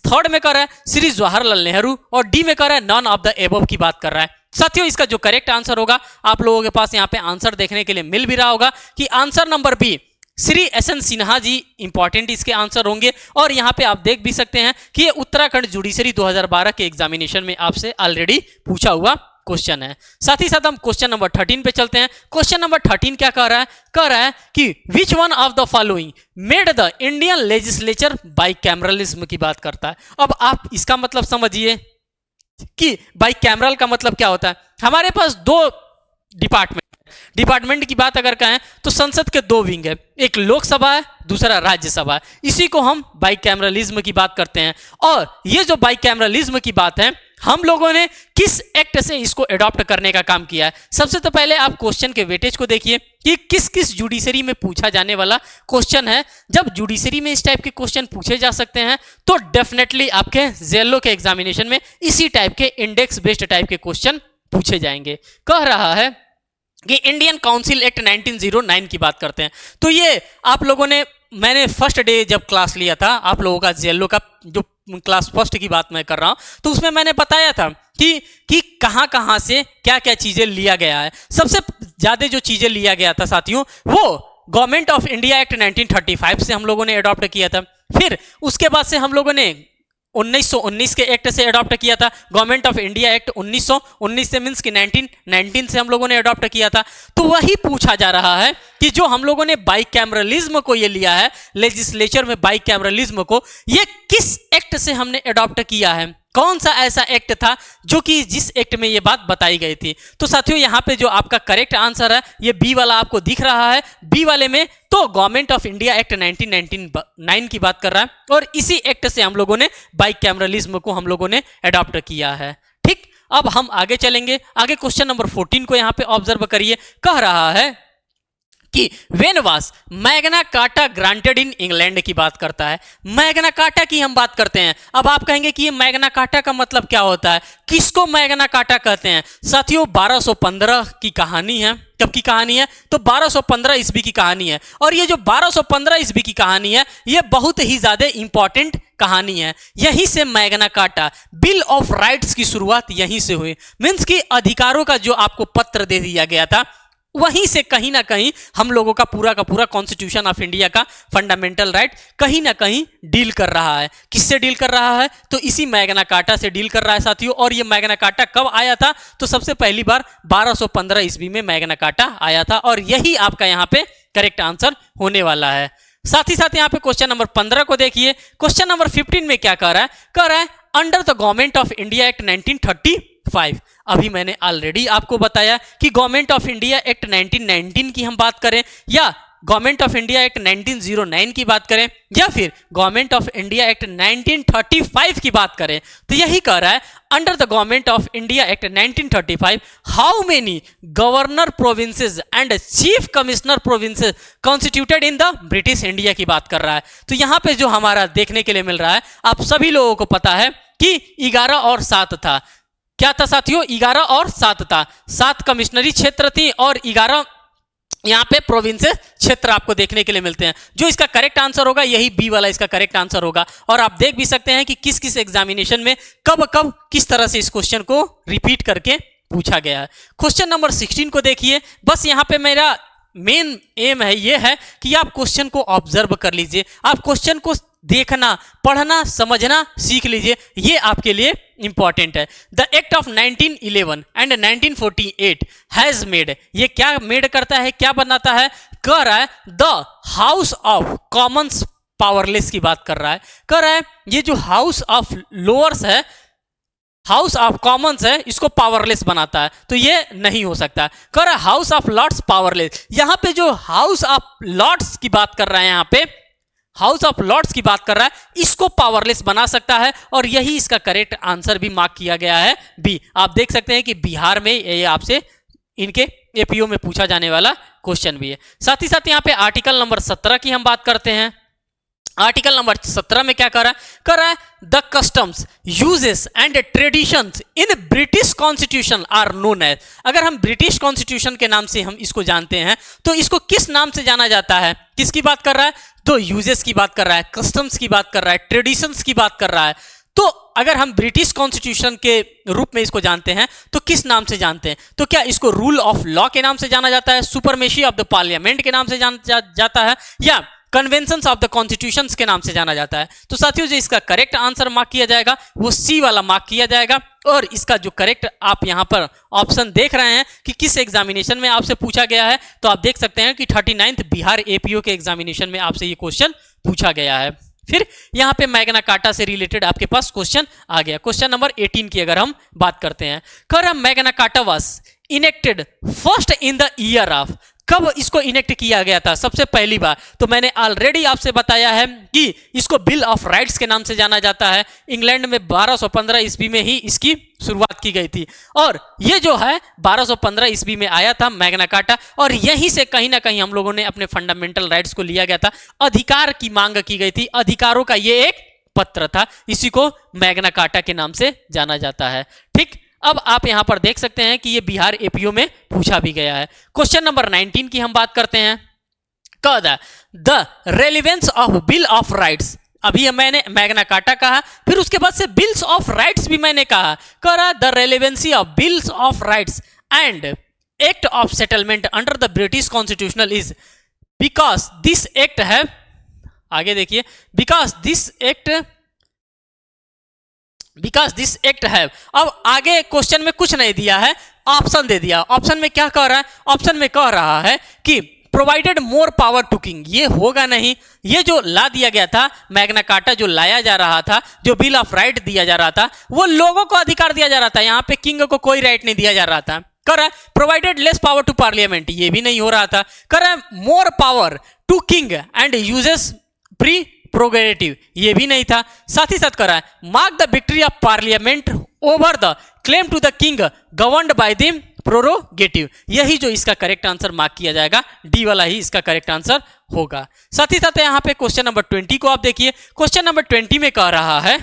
थर्ड में कर रहा है श्री जवाहरलाल नेहरू और डी में कर रहा है नॉन ऑफ द एबव की बात कर रहा है। साथियों इसका जो करेक्ट आंसर होगा आप लोगों के पास यहाँ पे आंसर देखने के लिए मिल भी रहा होगा कि answer number B Shri SN Sinha ji important इसके आंसर होंगे। और यहाँ पे आप देख भी सकते हैं कि ये उत्तराखंड जुडिशरी 2012 के एग्जामिनेशन में आपसे ऑलरेडी पूछा हुआ क्वेश्चन है। साथ ही साथ हम क्वेश्चन नंबर 13 पे चलते हैं। क्वेश्चन नंबर 13 क्या कह रहा है? कह रहा है कि which one of the following made the Indian legislature bicameralism की बात करता है। अब आप इसका मतलब समझिए कि बाइकैमरल का मतलब क्या होता है। हमारे पास 2 डिपार्टमेंट की बात अगर कहें तो संसद के 2 विंग है, एक लोकसभा है दूसरा राज्यसभा है। इसी को हम बाइकैमरलिज्म की बात करते हैं। और ये जो बाइकैमरलिज्म की बात है हम लोगों ने किस एक्ट से इसको अडॉप्ट करने का काम किया है। सबसे तो पहले आप क्वेश्चन के वेटेज को देखिए कि किस किस जुडिशरी में पूछा जाने वाला क्वेश्चन है। जब जुडिशरी में इस टाइप के क्वेश्चन पूछे जा सकते हैं तो डेफिनेटली आपके जेएलओ के एग्जामिनेशन में इसी टाइप के इंडेक्स बेस्ड टाइप के क्वेश्चन पूछे जाएंगे। कह रहा है कि इंडियन काउंसिल एक्ट 1909 की बात करते हैं। तो ये आप लोगों ने, मैंने फर्स्ट डे जब क्लास लिया था आप लोगों का जेएलओ का जो क्लास फर्स्ट की बात मैं कर रहा हूं, तो उसमें मैंने बताया था कि कहां से क्या क्या चीजें लिया गया है। सबसे ज्यादा जो चीजें लिया गया था साथियों वो गवर्नमेंट ऑफ इंडिया एक्ट 1935 से हम लोगों ने अडॉप्ट किया था। फिर उसके बाद से हम लोगों ने 1919 के एक्ट से अडॉप्ट किया था। गवर्नमेंट ऑफ इंडिया एक्ट 1919 से मीन्स कि 1919 से हम लोगों ने अडॉप्ट किया था। तो वही पूछा जा रहा है कि जो हम लोगों ने बाइकैमरलिज्म को ये लिया है, लेजिस्लेचर में बाइकैमरलिज्म को, ये किस एक्ट से हमने अडॉप्ट किया है, कौन सा ऐसा एक्ट था जो कि जिस एक्ट में ये बात बताई गई थी। तो साथियों यहाँ पे जो आपका करेक्ट आंसर है ये बी वाला आपको दिख रहा है। बी वाले में तो गवर्नमेंट ऑफ इंडिया एक्ट 1999 की बात कर रहा है और इसी एक्ट से हम लोगों ने बाइकैमरलिज्म को हम लोगों ने अडॉप्ट किया है। ठीक, अब हम आगे चलेंगे। आगे क्वेश्चन नंबर 14 को यहाँ पे ऑब्जर्व करिए। कह रहा है कि when was Magna carta granted in England की बात करता है। मैग्ना कार्टा की हम बात करते हैं। अब आप कहेंगे कि ये मैग्ना कार्टा का मतलब क्या होता है, किसको मैग्ना कार्टा कहते हैं। साथियों 1215 की कहानी है। कब की कहानी है? तो 1215 ईस्वी की कहानी है। और ये जो 1215 ईस्वी की कहानी है ये बहुत ही ज्यादा इंपॉर्टेंट कहानी है। यहीं से Magna carta bill of rights की शुरुआत यहीं से हुई। मीन्स कि अधिकारों का जो आपको पत्र दे दिया गया था वहीं से कहीं ना कहीं हम लोगों का पूरा कॉन्स्टिट्यूशन ऑफ इंडिया का फंडामेंटल राइट कहीं ना कहीं डील कर रहा है। किससे डील कर रहा है? तो इसी मैग्ना कार्टा से डील कर रहा है साथियों। और ये मैग्ना कार्टा कब आया था? तो सबसे पहली बार 1215 ईस्वी में मैग्ना कार्टा आया था और यही आपका यहाँ पे करेक्ट आंसर होने वाला है। साथ ही साथ यहाँ पे क्वेश्चन नंबर 15 को देखिए। क्वेश्चन नंबर 15 में क्या कह रहा है under the government of India act 1935। अभी मैंने ऑलरेडी आपको बताया कि गवर्नमेंट ऑफ इंडिया एक्ट 1919 की हम बात करें या गवर्नमेंट ऑफ इंडिया एक्ट 1909 की बात करें या फिर गवर्नमेंट ऑफ इंडिया एक्ट 1935 की बात करें, तो यही कह रहा है under the government of India act 1935 how many governor provinces and chief commissioner provinces constituted in the British India की बात कर रहा है। तो यहां पे जो हमारा देखने के लिए मिल रहा है, आप सभी लोगों को पता है कि 11 और 7 था। क्या था साथियों? 11 और 7 था। 7 कमिश्नरी क्षेत्र थी और 11 यहाँ पे प्रोविंसेस क्षेत्र आपको देखने के लिए मिलते हैं। जो इसका करेक्ट आंसर होगा यही बी वाला इसका करेक्ट आंसर होगा। और आप देख भी सकते हैं कि किस किस एग्जामिनेशन में कब कब किस तरह से इस क्वेश्चन को रिपीट करके पूछा गया है। क्वेश्चन नंबर 16 को देखिए। बस यहाँ पे मेरा मेन एम है ये है कि आप क्वेश्चन को ऑब्जर्व कर लीजिए, आप क्वेश्चन को देखना, पढ़ना, समझना सीख लीजिए, ये आपके लिए इंपॉर्टेंट है। The act of 1911 and 1948 has made, ये क्या मेड करता है, क्या बनाता है? कह रहा है the house of Commons powerless की बात कर रहा है। कह रहा है ये जो हाउस ऑफ लोअर्स है, हाउस ऑफ कॉमन्स है, इसको पावरलेस बनाता है, तो ये नहीं हो सकता। कह रहा है हाउस ऑफ लॉर्ड्स पावरलेस। यहां पे जो हाउस ऑफ लॉर्ड्स की बात कर रहा है, यहां पे हाउस ऑफ लॉर्ड्स की बात कर रहा है, इसको पावरलेस बना सकता है और यही इसका करेक्ट आंसर भी मार्क किया गया है बी। आप देख सकते हैं कि बिहार में ये आपसे इनके एपीओ में पूछा जाने वाला क्वेश्चन भी है। साथ ही साथ यहाँ पे आर्टिकल नंबर 17 की हम बात करते हैं। आर्टिकल नंबर 17 में क्या कर रहा है the customs usages and traditions in British constitution are known as. अगर हम ब्रिटिश कॉन्स्टिट्यूशन के नाम से हम इसको जानते हैं तो इसको किस नाम से जाना जाता है? किसकी बात कर रहा है? तो यूजेस की बात कर रहा है, कस्टम्स की बात कर रहा है, ट्रेडिशंस की बात कर रहा है। तो अगर हम ब्रिटिश कॉन्स्टिट्यूशन के रूप में इसको जानते हैं तो किस नाम से जानते हैं? तो क्या इसको रूल ऑफ लॉ के नाम से जाना जाता है, सुपरमेशी ऑफ द पार्लियामेंट के नाम से जाता है, या कन्वेंशंस ऑफ द कॉन्स्टिट्यूशंस के नाम से जाना जाता है? तो साथियों जो इसका करेक्ट आंसर मार्क किया जाएगा वो सी वाला मार्क किया जाएगा। और इसका जो करेक्ट आप यहां पर ऑप्शन देख रहे हैं कि किस एग्जामिनेशन में आपसे पूछा गया है, तो आप देख सकते हैं कि 39th बिहार एपीओ के एग्जामिनेशन में आपसे ये क्वेश्चन पूछा गया है। फिर यहां पे मैग्ना कार्टा से रिलेटेड आपके पास क्वेश्चन आ गया। क्वेश्चन नंबर 18 की अगर हम बात करते हैं, कर Magna carta was enacted first in the year of, कब इसको इनेक्ट किया गया था सबसे पहली बार? तो मैंने ऑलरेडी आपसे बताया है कि इसको बिल ऑफ राइट्स के नाम से जाना जाता है। इंग्लैंड में 1215 ईस्वी में ही इसकी शुरुआत की गई थी और ये जो है 1215 ईस्वी में आया था मैग्ना कार्टा, और यहीं से कहीं ना कहीं हम लोगों ने अपने फंडामेंटल राइट्स को लिया गया था। अधिकार की मांग की गई थी, अधिकारों का ये एक पत्र था, इसी को मैग्ना कार्टा के नाम से जाना जाता है। ठीक, अब आप यहां पर देख सकते हैं कि ये बिहार एपीओ में पूछा भी गया है। क्वेश्चन नंबर 19 की हम बात करते हैं। The relevance of bill of rights, अभी मैंने मैग्ना कार्टा कहा, फिर उसके बाद से बिल्स ऑफ राइट्स भी मैंने कहा। The relevancy of bills of rights and act of settlement under the British constitutional is because this act है, आगे देखिए, बिकॉज दिस एक्ट है। अब आगे क्वेश्चन में कुछ नहीं दिया है, ऑप्शन दे दिया। ऑप्शन में क्या कह रहा है? ऑप्शन में कह रहा है कि provided more power to king. ये होगा नहीं, ये जो ला दिया गया था मैग्ना कार्टा, जो लाया जा रहा था, जो बिल ऑफ राइट दिया जा रहा था, वो लोगों को अधिकार दिया जा रहा था, यहाँ पे किंग को कोई राइट नहीं दिया जा रहा था। कर रहा है provided less power to parliament, ये भी नहीं हो रहा था। कर रहा है more power to king and usages prerogative, ये भी नहीं था। साथ ही साथ कर रहा है mark the victory of parliament over the claim to the king governed by the prerogative, यही जो इसका करेक्ट आंसर मार्क किया जाएगा, डी वाला ही इसका करेक्ट आंसर होगा। साथ ही साथ यहाँ पे क्वेश्चन नंबर 20 को आप देखिए। क्वेश्चन नंबर 20 में कह रहा है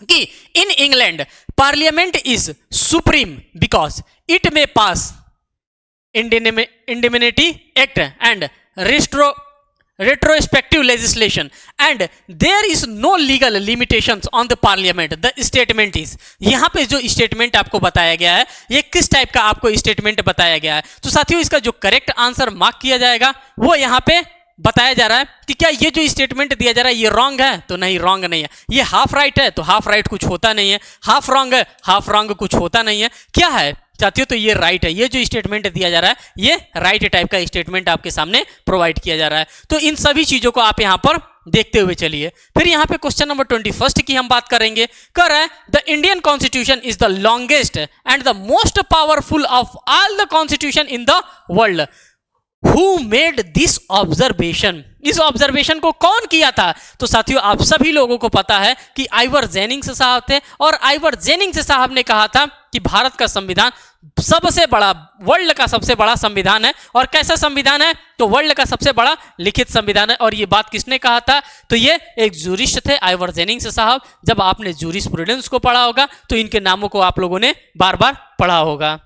कि in England parliament is supreme because it may pass indemnity act and retrospective legislation and there is no legal limitations on the parliament. The statement is, यहां पे जो स्टेटमेंट आपको बताया गया है ये किस टाइप का आपको स्टेटमेंट बताया गया है? तो साथियों इसका जो करेक्ट आंसर मार्क किया जाएगा वो यहां पे बताया जा रहा है कि क्या ये जो स्टेटमेंट दिया जा रहा है ये रॉन्ग है? तो नहीं, रॉन्ग नहीं है। ये हाफ राइट है तो हाफ राइट कुछ होता नहीं है, हाफ रॉन्ग है, हाफ रॉन्ग कुछ होता नहीं है। क्या है? साथियों तो ये राइट है, ये जो स्टेटमेंट दिया जा रहा है ये राइट टाइप का स्टेटमेंट आपके सामने प्रोवाइड किया जा रहा है। तो इन सभी चीजों को आप यहां पर देखते हुए चलिए। फिर यहां पे क्वेश्चन नंबर 21 की हम बात करेंगे। कह रहा है the Indian constitution is the longest and the most powerful of all the constitution in the world. Who made this observation? इस ऑब्जर्वेशन को कौन किया था? तो साथियों आप सभी लोगों को पता है कि आइवर जेनिंग्स साहब थे, और आइवर जेनिंग्स साहब ने कहा था कि भारत का संविधान सबसे बड़ा, वर्ल्ड का सबसे बड़ा संविधान है। और कैसा संविधान है? तो वर्ल्ड का सबसे बड़ा लिखित संविधान है। और ये बात किसने कहा था? तो ये एक जूरिस्ट थे, आइवर जेनिंग्स साहब। जब आपने जूरिस्प्रूडेंस को पढ़ा होगा तो इनके नामों को आप लोगों ने बार बार पढ़ा होगा।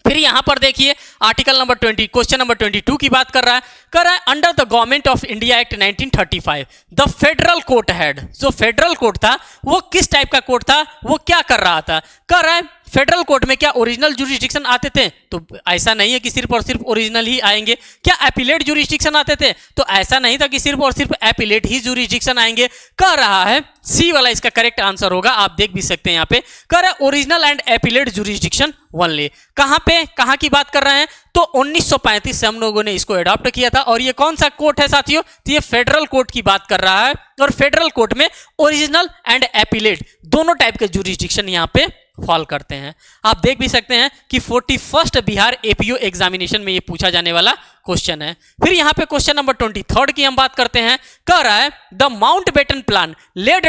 फिर यहां पर देखिए आर्टिकल नंबर 20 क्वेश्चन नंबर 22 की बात कर रहा है under the government of India act 1935 the federal court head. जो फेडरल कोर्ट था वो किस टाइप का कोर्ट था, वो क्या कर रहा था? कह रहा है फेडरल कोर्ट में क्या ओरिजिनल जुरिस्डिक्शन आते थे? तो ऐसा नहीं है कि सिर्फ और सिर्फ ओरिजिनल ही आएंगे। क्या एपिलेट जुरिस्डिक्शन आते थे? तो ऐसा नहीं था कि सिर्फ और सिर्फ एपिलेट ही जुरिस्डिक्शन आएंगे। कह रहा है सी वाला इसका करेक्ट आंसर होगा, आप देख भी सकते हैं यहाँ पे। कह रहा है original and appellate jurisdiction only. कहां पे, कहां की बात कर रहे हैं? तो 1935 से हम लोगों ने इसको अडॉप्ट किया था। और ये कौन सा कोर्ट है साथियों? तो ये फेडरल कोर्ट की बात कर रहा है। और फेडरल कोर्ट में ओरिजिनल एंड एपिलेट दोनों टाइप के जुरिस्डिक्शन यहाँ पे फॉल करते हैं। आप देख भी सकते हैं कि 41st बिहार एपीओ एग्जामिनेशन में ये पूछा जाने वाला क्वेश्चन है। फिर यहाँ पे क्वेश्चन नंबर 23 की हम बात करते हैं। कह रहा है the Mountbatten plan led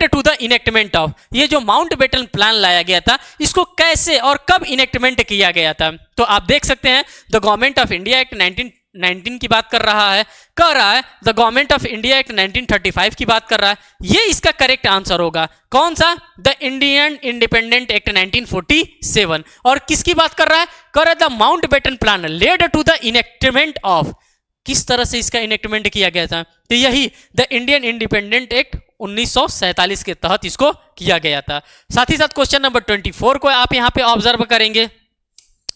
to the enactment of. ये जो माउंटबेटन प्लान लाया गया था इसको कैसे और कब इनेक्टमेंट किया गया था? तो आप देख सकते हैं the government of India act 1919 की बात कर रहा है। कह रहा है the government of India act 1935 की बात कर रहा है। ये इसका करेक्ट आंसर होगा। कौन सा? The Indian independent act 1947। और किसकी बात कर रहा है? कह रहा है the Mountbatten plan led to the enactment of. किस तरह से इसका इनेक्टमेंट किया गया था? तो यही द इंडियन इंडिपेंडेंट एक्ट 1947 के तहत इसको किया गया था। साथ ही साथ क्वेश्चन नंबर 24 को आप यहां पे ऑब्जर्व करेंगे।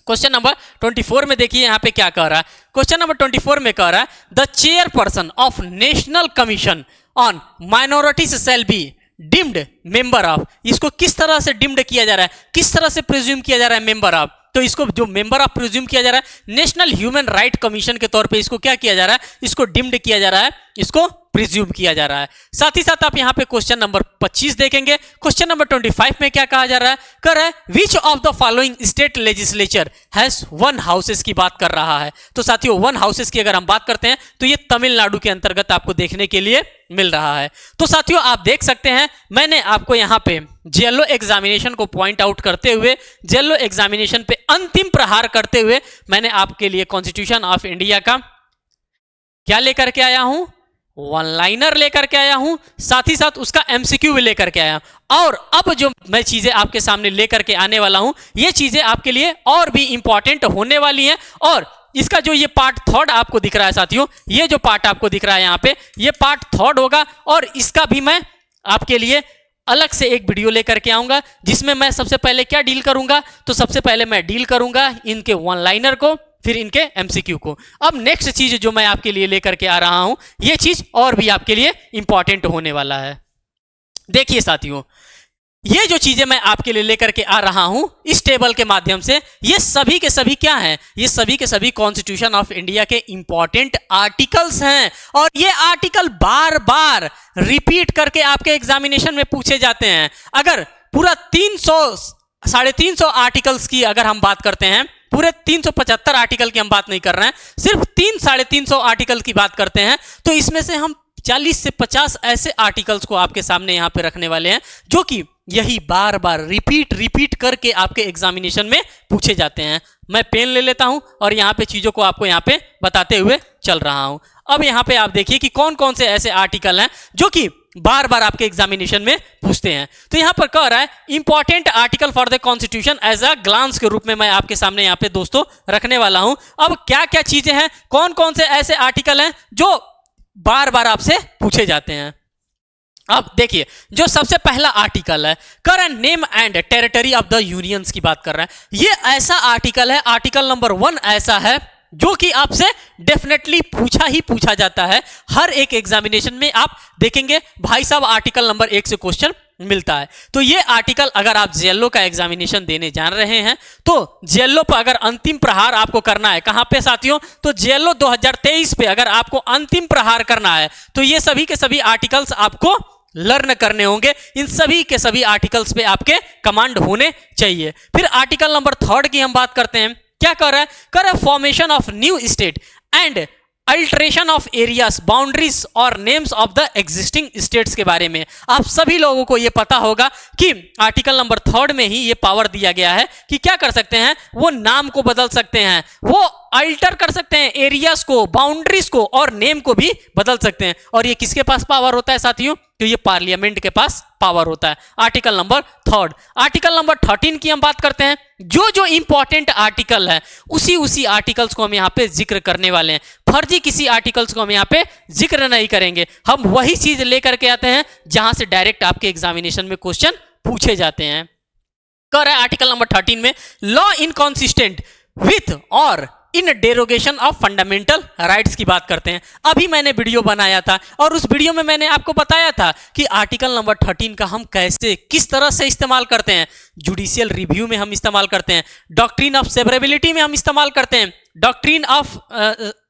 क्वेश्चन नंबर 24 में देखिए यहां पे क्या कह रहा है। क्वेश्चन नंबर 24 में कह रहा है the chairperson of national commission on minorities shall be deemed member of. इसको किस तरह से डिम्ड किया जा रहा है, किस तरह से प्रिज्यूम किया जा रहा है मेंबर ऑफ? तो इसको जो मेंबर ऑफ प्रिज्यूम किया जा रहा है नेशनल ह्यूमन राइट कमीशन के तौर पे इसको क्या किया जा रहा है? इसको डिम्ड किया जा रहा है, इसको प्रिज्यूम किया जा रहा है। साथ ही साथ आप यहां पे क्वेश्चन नंबर 25 देखेंगे। क्वेश्चन नंबर 25 में क्या कहा जा रहा है? कह रहा है which of the following state legislature has one houses की बात कर रहा है। तो साथियों वन हाउसेस की अगर हम बात करते हैं तो ये तमिलनाडु के अंतर्गत आपको देखने के लिए मिल रहा है। तो साथियों आप देख सकते हैं मैंने आपको यहां पे जेएलओ एग्जामिनेशन को पॉइंट आउट करते हुए, जेएलओ एग्जामिनेशन पे अंतिम प्रहार करते हुए मैंने आपके लिए कॉन्स्टिट्यूशन ऑफ इंडिया का क्या लेकर के आया हूं? वन लाइनर लेकर के आया हूं, साथ ही साथ उसका एमसीक्यू भी लेकर के आया। और अब जो मैं चीजें आपके सामने लेकर के आने वाला हूं ये चीजें आपके लिए और भी इंपॉर्टेंट होने वाली हैं। और इसका जो ये पार्ट 3 आपको दिख रहा है साथियों, ये जो पार्ट आपको दिख रहा है यहाँ पे, ये पार्ट 3 होगा। और इसका भी मैं आपके लिए अलग से एक वीडियो लेकर के आऊंगा जिसमें मैं सबसे पहले क्या डील करूंगा? तो सबसे पहले मैं डील करूंगा इनके वन लाइनर को, फिर इनके एमसीक्यू को। अब नेक्स्ट चीज जो मैं आपके लिए लेकर के आ रहा हूं ये चीज और भी आपके लिए इंपॉर्टेंट होने वाला है। देखिए साथियों ये जो चीजें मैं आपके लिए लेकर के आ रहा हूं इस टेबल के माध्यम से, ये सभी के सभी क्या हैं? ये सभी के सभी कॉन्स्टिट्यूशन ऑफ इंडिया के इंपॉर्टेंट आर्टिकल्स हैं। और ये आर्टिकल बार बार रिपीट करके आपके एग्जामिनेशन में पूछे जाते हैं। अगर पूरा 300-350 आर्टिकल्स की अगर हम बात करते हैं, पूरे 375 आर्टिकल की हम बात नहीं कर रहे हैं, सिर्फ 300-350 आर्टिकल की बात करते हैं, तो इसमें से हम 40 से 50 ऐसे आर्टिकल्स को आपके सामने यहां पे रखने वाले हैं जो कि यही बार बार रिपीट करके आपके एग्जामिनेशन में पूछे जाते हैं। मैं पेन ले लेता हूं और यहां पे चीजों को आपको यहां पे बताते हुए चल रहा हूं। अब यहां पे आप देखिए कि कौन कौन से ऐसे आर्टिकल हैं जो कि बार बार आपके एग्जामिनेशन में पूछते हैं। तो यहां पर कह रहा है important article for the constitution as a glance के रूप में मैं आपके सामने यहां पे दोस्तों रखने वाला हूं। अब क्या क्या चीजें हैं, कौन कौन से ऐसे आर्टिकल हैं जो बार बार आपसे पूछे जाते हैं। अब देखिए जो सबसे पहला आर्टिकल है current name and territory of the unions की बात कर रहा है। ये ऐसा आर्टिकल है, आर्टिकल नंबर 1 ऐसा है जो कि आपसे डेफिनेटली पूछा जाता है। हर एक एग्जामिनेशन में आप देखेंगे भाई साहब आर्टिकल नंबर 1 से क्वेश्चन मिलता है। तो ये आर्टिकल अगर आप जेएलओ का एग्जामिनेशन देने जा रहे हैं तो जेएलओ पर अगर अंतिम प्रहार आपको करना है, कहां पे साथियों, तो जेएलओ 2023 पे अगर आपको अंतिम प्रहार करना है तो ये सभी के सभी आर्टिकल्स आपको लर्न करने होंगे। इन सभी के सभी आर्टिकल्स पे आपके कमांड होने चाहिए। फिर आर्टिकल नंबर 3 की हम बात करते हैं। क्या कर रहा है formation of new state and alteration of areas, boundaries or names of the existing states के बारे में। आप सभी लोगों को यह पता होगा कि आर्टिकल नंबर 3 में ही ये पावर दिया गया है कि क्या कर सकते हैं, वो नाम को बदल सकते हैं, वो अल्टर कर सकते हैं, एरियाज को, बाउंड्रीज को और नेम को भी बदल सकते हैं। और ये किसके पास पावर होता है साथियों, तो ये पार्लियामेंट के पास पावर होता है। Article number 3। आर्टिकल नंबर 13 की हम बात करते हैं। जो जो इंपॉर्टेंट आर्टिकल है उसी आर्टिकल्स को हम यहाँ पे जिक्र करने वाले हैं। फर्जी किसी आर्टिकल्स को हम यहाँ पे जिक्र नहीं करेंगे। हम वही चीज लेकर के आते हैं जहां से डायरेक्ट आपके एग्जामिनेशन में क्वेश्चन पूछे जाते हैं। कह रहा है आर्टिकल नंबर 13 में लॉ इनकॉन्सिस्टेंट विथ और इन डेरोगेशन ऑफ फंडामेंटल राइट्स की बात करते हैं। अभी मैंने वीडियो बनाया था और उस वीडियो में मैंने आपको बताया था कि आर्टिकल नंबर 13 का हम कैसे, किस तरह से इस्तेमाल करते हैं। जुडिशियल रिव्यू में हम इस्तेमाल करते हैं, डॉक्ट्रिन ऑफ सेवरेबिलिटी में हम इस्तेमाल करते हैं, डॉक्ट्रिन ऑफ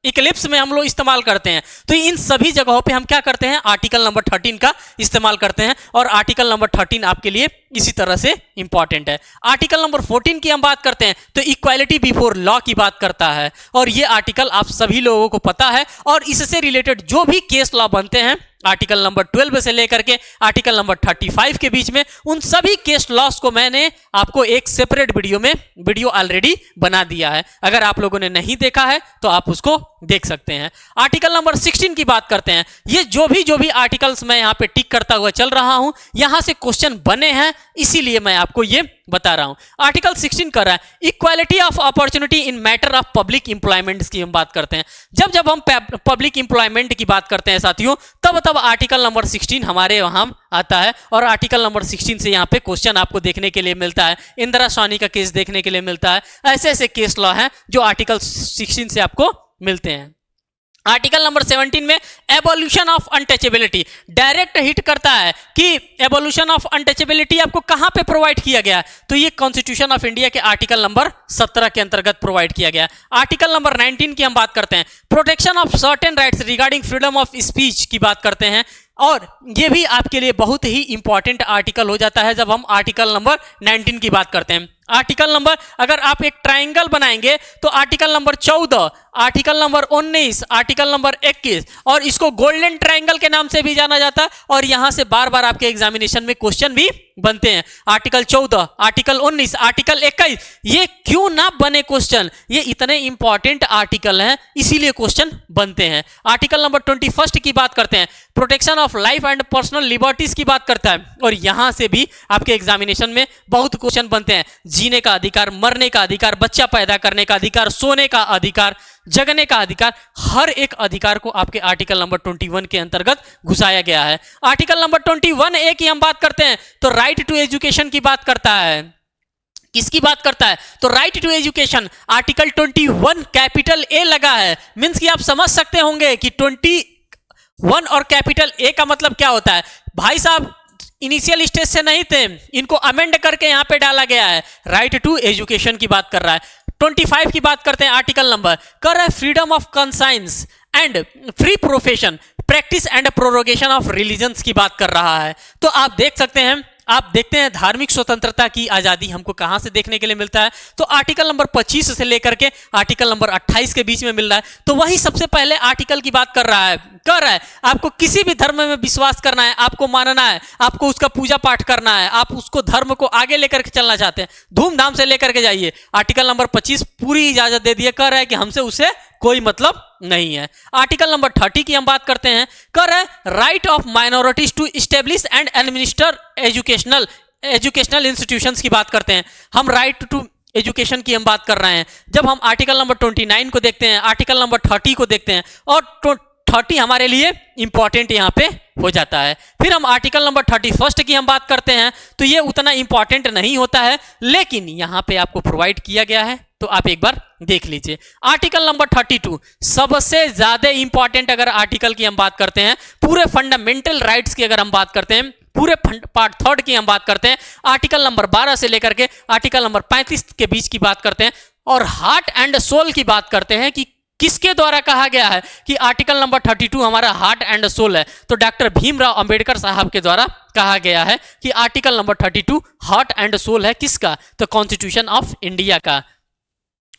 इक्लिप्स में हम लोग इस्तेमाल करते हैं। तो इन सभी जगहों पे हम क्या करते हैं, आर्टिकल नंबर 13 का इस्तेमाल करते हैं। और आर्टिकल नंबर 13 आपके लिए इसी तरह से इंपॉर्टेंट है। आर्टिकल नंबर 14 की हम बात करते हैं तो इक्वालिटी बिफोर लॉ की बात करता है और ये आर्टिकल आप सभी लोगों को पता है। और इससे रिलेटेड जो भी केस लॉ बनते हैं आर्टिकल नंबर 12 से लेकर के आर्टिकल नंबर 35 के बीच में, उन सभी केस लॉस को मैंने आपको एक सेपरेट वीडियो ऑलरेडी बना दिया है। अगर आप लोगों ने नहीं देखा है तो आप उसको देख सकते हैं। आर्टिकल नंबर 16 की बात करते हैं। ये जो भी आर्टिकल्स मैं यहाँ पे टिक करता हुआ चल रहा हूं, यहां से क्वेश्चन बने हैं, इसीलिए मैं आपको ये बता रहा हूं। आर्टिकल 16 कर रहा है equality of opportunity in matter of public employment की हम बात करते हैं। जब हम पब्लिक इंप्लॉयमेंट की बात करते हैं साथियों, तब आर्टिकल नंबर 16 हमारे वहां आता है। और आर्टिकल नंबर 16 से यहाँ पे क्वेश्चन आपको देखने के लिए मिलता है। इंदिरा साहनी का केस देखने के लिए मिलता है। ऐसे ऐसे केस लॉ हैं जो आर्टिकल 16 से आपको मिलते हैं। आर्टिकल नंबर 17 में abolition of untouchability direct hit करता है कि एबोल्यूशन ऑफ अनटचेबिलिटी आपको कहां पे प्रोवाइड किया गया, तो ये कॉन्स्टिट्यूशन ऑफ इंडिया के आर्टिकल नंबर 17 के अंतर्गत प्रोवाइड किया गया। आर्टिकल नंबर 19 की हम बात करते हैं, protection of certain rights regarding freedom of speech की बात करते हैं। और ये भी आपके लिए बहुत ही इंपॉर्टेंट आर्टिकल हो जाता है जब हम आर्टिकल नंबर 19 की बात करते हैं। आर्टिकल नंबर, अगर आप एक ट्राइंगल बनाएंगे तो article number 14, article number 19, article number 21 और इसको गोल्डन ट्राइंगल के नाम से भी जाना जाता है। और यहां से बार बार आपके एग्जामिनेशन में क्वेश्चन भी बनते हैं। आर्टिकल 14, आर्टिकल 19, आर्टिकल 21, ये क्यों ना बने क्वेश्चन, ये इतने इंपॉर्टेंट आर्टिकल हैं इसीलिए क्वेश्चन बनते हैं। आर्टिकल नंबर 21 की बात करते हैं, protection of life and personal liberties की बात करता है। और यहां से भी आपके एग्जामिनेशन में बहुत क्वेश्चन बनते हैं। जीने का अधिकार, मरने का अधिकार, बच्चा पैदा करने का अधिकार, सोने का अधिकार, जगने का अधिकार, हर एक अधिकार को आपके आर्टिकल नंबर 21 के अंतर्गत घुसाया गया है। आर्टिकल नंबर 21A की हम बात करते हैं तो राइट टू एजुकेशन की बात करता है। किसकी बात करता है, तो right to education article 21 capital A लगा है। मींस कि आप समझ सकते होंगे कि 21 और कैपिटल ए का मतलब क्या होता है। भाई साहब इनिशियल स्टेज से नहीं थे, इनको अमेंड करके यहां पे डाला गया है। राइट टू एजुकेशन की बात कर रहा है। 25 की बात करते हैं, आर्टिकल नंबर कर रहा है freedom of conscience and free profession practice and prorogation of religions की बात कर रहा है। तो आप देख सकते हैं, आप देखते हैं धार्मिक स्वतंत्रता की आजादी हमको कहां से देखने के लिए मिलता है, तो आर्टिकल नंबर 25 से लेकर के आर्टिकल नंबर 28 के बीच में मिल रहा है। तो वही सबसे पहले आर्टिकल की बात कर रहा है आपको किसी भी धर्म में विश्वास करना है, आपको मानना है, आपको उसका पूजा पाठ करना है, आप उसको धर्म को आगे लेकर के चलना चाहते हैं, धूमधाम से लेकर के जाइए। आर्टिकल नंबर 25 पूरी इजाजत दे दिए, कह रहा है कि हमसे उसे कोई मतलब नहीं है। आर्टिकल नंबर 30 की हम बात करते हैं, कर रहा है right of minorities to establish and administer educational institutions की बात करते हैं। हम राइट टू एजुकेशन की हम बात कर रहे हैं। जब हम आर्टिकल नंबर 29 को देखते हैं, आर्टिकल नंबर 30 को देखते हैं और 30 हमारे लिए इंपॉर्टेंट यहाँ पे हो जाता है। फिर हम आर्टिकल नंबर 31 की हम बात करते हैं तो ये उतना इंपॉर्टेंट नहीं होता है, लेकिन यहाँ पे आपको प्रोवाइड किया गया है तो आप एक बार देख लीजिए। आर्टिकल नंबर 32 सबसे ज्यादा इंपॉर्टेंट अगर आर्टिकल की हम बात करते हैं, पूरे फंडामेंटल राइट्स की अगर हम बात करते हैं पूरे पार्ट थर्ड की हम बात करते हैं, आर्टिकल नंबर 12 से लेकर के आर्टिकल नंबर 35 के बीच की बात करते हैं और हार्ट एंड सोल की बात करते हैं कि किसके द्वारा कहा गया है कि आर्टिकल नंबर 32 हमारा हार्ट एंड सोल है। तो डॉक्टर भीमराव अंबेडकर साहब के द्वारा कहा गया है कि article number 32 heart and soul है किसका, तो कॉन्स्टिट्यूशन ऑफ इंडिया का।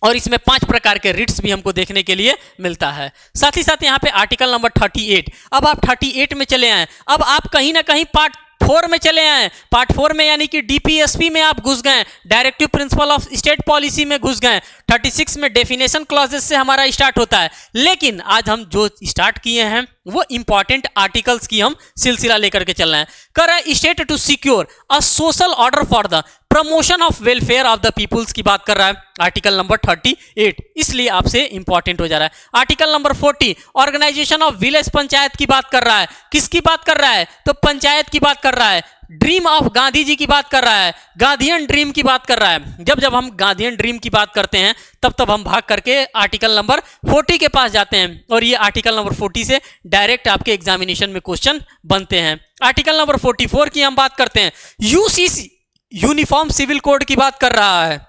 और इसमें 5 प्रकार के रिट्स भी हमको देखने के लिए मिलता है। साथ ही साथ यहाँ पे आर्टिकल नंबर 38, अब आप 38 में चले आए, अब आप कहीं ना कहीं पार्ट 4 में चले आए। पार्ट 4 में यानी कि डीपीएसपी में आप घुस गए, directive principle of state policy में घुस गए। 36 में डेफिनेशन क्लॉजेस से हमारा स्टार्ट होता है, लेकिन आज हम जो स्टार्ट किए हैं वो इंपॉर्टेंट आर्टिकल्स की हम सिलसिला लेकर के चल रहे हैं। कर रहा है state to secure a social order for the promotion of welfare of the peoples की बात कर रहा है आर्टिकल नंबर 38, इसलिए आपसे इंपॉर्टेंट हो जा रहा है। Article number 40 organisation of village panchayat की बात कर रहा है, किसकी बात कर रहा है, तो पंचायत की बात कर रहा है। ड्रीम ऑफ गांधी जी की बात कर रहा है, गांधीयन ड्रीम की बात कर रहा है। जब जब हम गांधीयन ड्रीम की बात करते हैं तब तब हम भाग करके आर्टिकल नंबर 40 के पास जाते हैं और ये आर्टिकल नंबर 40 से डायरेक्ट आपके एग्जामिनेशन में क्वेश्चन बनते हैं। आर्टिकल नंबर 44 की हम बात करते हैं, यूसीसी यूनिफॉर्म सिविल कोड की बात कर रहा है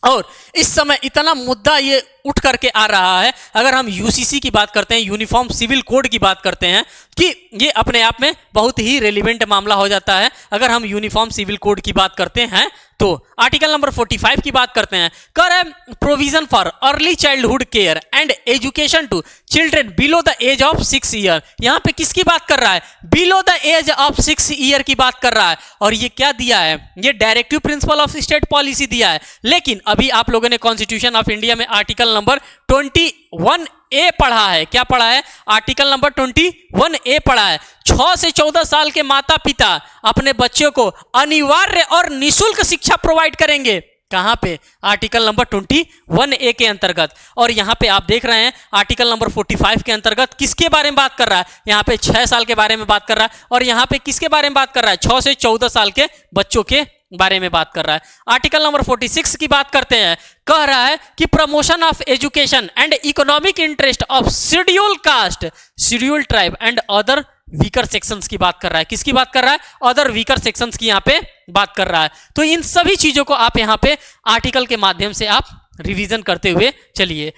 और इस समय इतना मुद्दा ये उठ करके आ रहा है, अगर हम यूसीसी की बात करते हैं, यूनिफॉर्म सिविल कोड की बात करते हैं, कि ये अपने आप में बहुत ही रेलिवेंट मामला हो जाता है अगर हम यूनिफॉर्म सिविल कोड की बात करते हैं तो। आर्टिकल नंबर 45 की बात करते हैं, कर है provision for early childhood care and education to children below the age of 6 year. यहां पे किसकी बात कर रहा है, below the age of 6 year की बात कर रहा है। और ये क्या दिया है, ये directive principle of state policy दिया है, लेकिन अभी आप लोगों ने कॉन्स्टिट्यूशन ऑफ इंडिया में आर्टिकल नंबर 21A पढ़ा है। क्या पढ़ा है, आर्टिकल नंबर 21A पढ़ा है। 6 से 14 साल के माता पिता अपने बच्चों को अनिवार्य और निःशुल्क शिक्षा प्रोवाइड करेंगे, कहां पे, आर्टिकल नंबर 21A के अंतर्गत। और यहां पे आप देख रहे हैं आर्टिकल नंबर 45 के अंतर्गत किसके बारे में बात कर रहा है, यहां पे 6 साल के बारे में बात कर रहा है और यहां पे किसके बारे में बात कर रहा है, 6 से 14 साल के बच्चों के बारे में बात कर रहा है। आर्टिकल नंबर 46 की बात करते हैं, कह रहा है कि promotion of education and economic interest of schedule caste, schedule tribe and other weaker sections की बात कर रहा है। किसकी बात कर रहा है, अदर वीकर सेक्शंस की यहां पे बात कर रहा है। तो इन सभी चीजों को आप यहां पे आर्टिकल के माध्यम से आप रिवीजन करते हुए चलिए।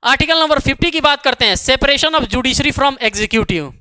आर्टिकल नंबर 50 की बात करते हैं, separation of judiciary from executive.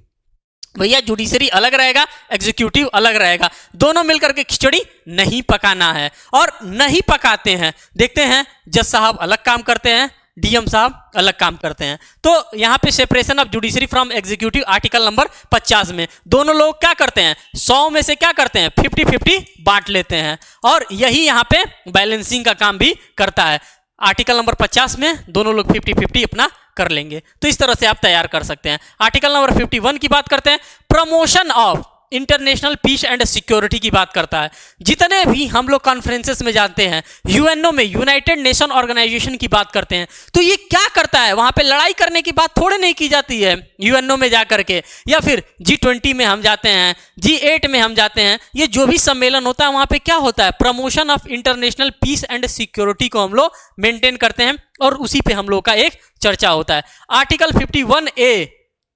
भैया जुडिशरी अलग रहेगा, एग्जीक्यूटिव अलग रहेगा, दोनों मिलकर के खिचड़ी नहीं पकाना है और नहीं पकाते हैं। देखते हैं जज साहब अलग काम करते हैं, डीएम साहब अलग काम करते हैं। तो यहां पे separation of judiciary from executive article number 50 में दोनों लोग क्या करते हैं, 100 में से क्या करते हैं, 50-50 बांट लेते हैं और यही यहां पे बैलेंसिंग का काम भी करता है। आर्टिकल नंबर 50 में दोनों लोग 50-50 अपना कर लेंगे। तो इस तरह से आप तैयार कर सकते हैं। आर्टिकल नंबर 51 की बात करते हैं, promotion of international peace and security की बात करता है। जितने भी हम लोग कॉन्फ्रेंसेस में जाते हैं, यूएनओ में, यूनाइटेड नेशन ऑर्गेनाइजेशन की बात करते हैं, तो ये क्या करता है, वहां पे लड़ाई करने की बात थोड़े नहीं की जाती है यूएनओ में जाकर के, या फिर G20 में हम जाते हैं, G8 में हम जाते हैं, ये जो भी सम्मेलन होता है वहां पे क्या होता है, promotion of international peace and security को हम लोग मेंटेन करते हैं और उसी पे हम लोग का एक चर्चा होता है। आर्टिकल 51A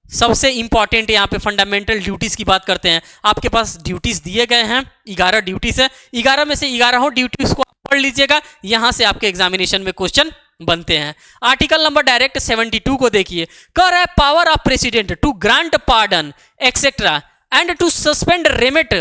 सबसे इंपॉर्टेंट, यहाँ पे फंडामेंटल ड्यूटीज की बात करते हैं। आपके पास ड्यूटीज दिए गए हैं, 11 ड्यूटीज है, 11 में से 11 ड्यूटीज को पढ़ लीजिएगा, यहां से आपके एग्जामिनेशन में क्वेश्चन बनते हैं। आर्टिकल नंबर डायरेक्ट 72 को देखिए, कह रहा है power of president to grant pardon etcetera and to suspend remit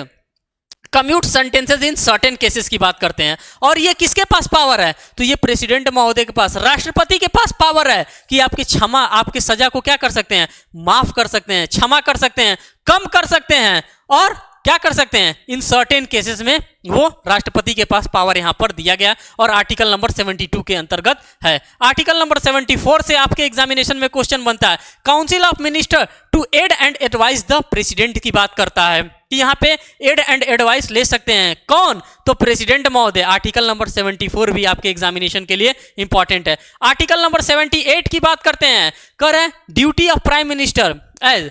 commute sentences in certain cases की बात करते हैं। और ये किसके पास पावर है, तो ये प्रेसिडेंट महोदय के पास, राष्ट्रपति के पास पावर है कि आपकी क्षमा, आपकी सजा को क्या कर सकते हैं, माफ कर सकते हैं, क्षमा कर सकते हैं, कम कर सकते हैं और क्या कर सकते हैं, इन सर्टेन केसेस में वो राष्ट्रपति के पास पावर यहां पर दिया गया और आर्टिकल नंबर 72 के अंतर्गत है। आर्टिकल नंबर 74 से आपके एग्जामिनेशन में क्वेश्चन बनता है, council of minister to aid and advice the president की बात करता है कि यहां पे एड एंड एडवाइस ले सकते हैं कौन, तो प्रेसिडेंट महोदय। आर्टिकल नंबर 74 भी आपके एग्जामिनेशन के लिए इंपॉर्टेंट है। आर्टिकल नंबर 78 की बात करते हैं, कर है duty of prime minister as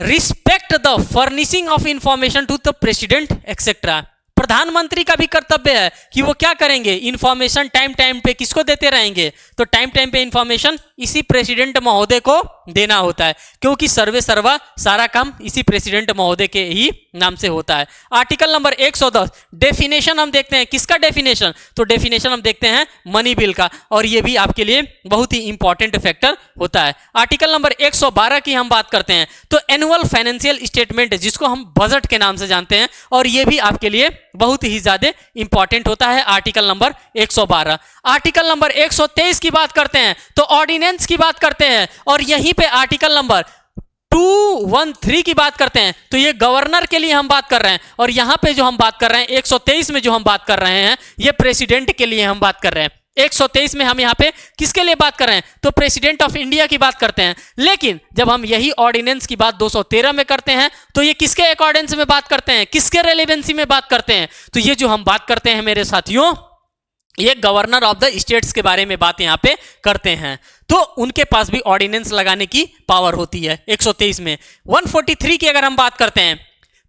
respect the furnishing of information to the president etcetera. प्रधानमंत्री का भी कर्तव्य है कि वो क्या करेंगे, इंफॉर्मेशन टाइम टाइम पे किसको देते रहेंगे, तो टाइम टाइम पे इंफॉर्मेशन इसी प्रेसिडेंट महोदय को देना होता है, क्योंकि सर्वे सर्वा सारा काम इसी प्रेसिडेंट महोदय के ही नाम से होता है। आर्टिकल नंबर 110 डेफिनेशन हम देखते हैं, किसका डेफिनेशन? तो डेफिनेशन हम देखते हैं मनी बिल का, और ये भी आपके लिए बहुत ही इंपॉर्टेंट फैक्टर होता है। आर्टिकल नंबर 112 की हम बात करते हैं तो एनुअल फाइनेंशियल स्टेटमेंट, जिसको हम बजट के नाम से जानते हैं, और ये भी आपके लिए बहुत ही ज्यादा इंपॉर्टेंट होता है। Article number 112। आर्टिकल नंबर 123 की बात करते हैं तो ऑर्डिनेंस की बात करते हैं, और यहीं पे आर्टिकल नंबर 213 की बात करते हैं तो ये गवर्नर के लिए हम बात कर रहे हैं, और यहां पे जो हम बात कर रहे हैं 123 में जो हम बात कर रहे हैं ये प्रेसिडेंट के लिए हम बात कर रहे हैं। 123 में हम यहाँ पे किसके लिए बात कर रहे हैं? तो प्रेसिडेंट ऑफ इंडिया की बात करते हैं। लेकिन जब हम यही ऑर्डिनेंस की बात 213 में करते हैं तो ये किसके अकॉर्डेंस में बात करते हैं, किसके रेलेवेंसी में बात करते हैं? तो ये जो हम बात करते हैं मेरे साथियों, ये गवर्नर ऑफ द स्टेट्स के बारे में बात यहाँ पे करते हैं, तो उनके पास भी ऑर्डिनेंस लगाने की पावर होती है 123 में। 143 की अगर हम बात करते हैं,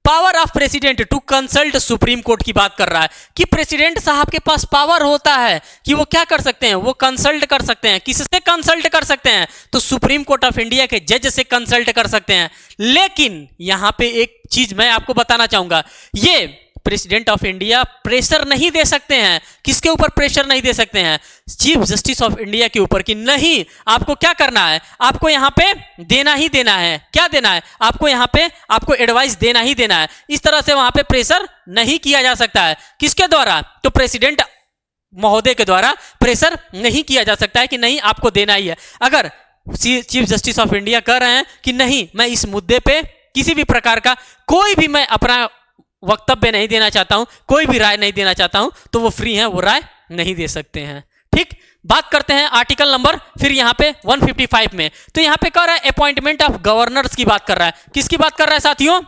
power of president to consult supreme court की बात कर रहा है कि प्रेसिडेंट साहब के पास पावर होता है कि वो क्या कर सकते हैं, वो कंसल्ट कर सकते हैं। किससे कंसल्ट कर सकते हैं? तो सुप्रीम कोर्ट ऑफ इंडिया के जज से कंसल्ट कर सकते हैं। लेकिन यहां पे एक चीज मैं आपको बताना चाहूंगा, ये प्रेसिडेंट ऑफ इंडिया प्रेशर नहीं दे सकते हैं। किसके ऊपर प्रेशर नहीं दे सकते हैं? चीफ जस्टिस ऑफ इंडिया के ऊपर, कि नहीं आपको क्या करना है, आपको यहां पे देना ही देना है। क्या देना है? आपको यहां पे आपको एडवाइस देना ही देना है। इस तरह से वहां पे प्रेशर नहीं किया जा सकता है। किसके द्वारा? तो प्रेसिडेंट महोदय के द्वारा प्रेशर नहीं किया जा सकता है कि नहीं आपको देना ही है। अगर चीफ जस्टिस ऑफ इंडिया कह रहे हैं कि नहीं मैं इस मुद्दे पे किसी भी प्रकार का कोई भी मैं अपना वक्तव्य नहीं देना चाहता हूं, कोई भी राय नहीं देना चाहता हूं, तो वो फ्री हैं, वो राय नहीं दे सकते हैं। ठीक, बात करते हैं आर्टिकल नंबर फिर यहां पे 155 में, तो यहां पे कह रहा है अपॉइंटमेंट ऑफ गवर्नर्स की बात कर रहा है। किसकी बात कर रहा है साथियों?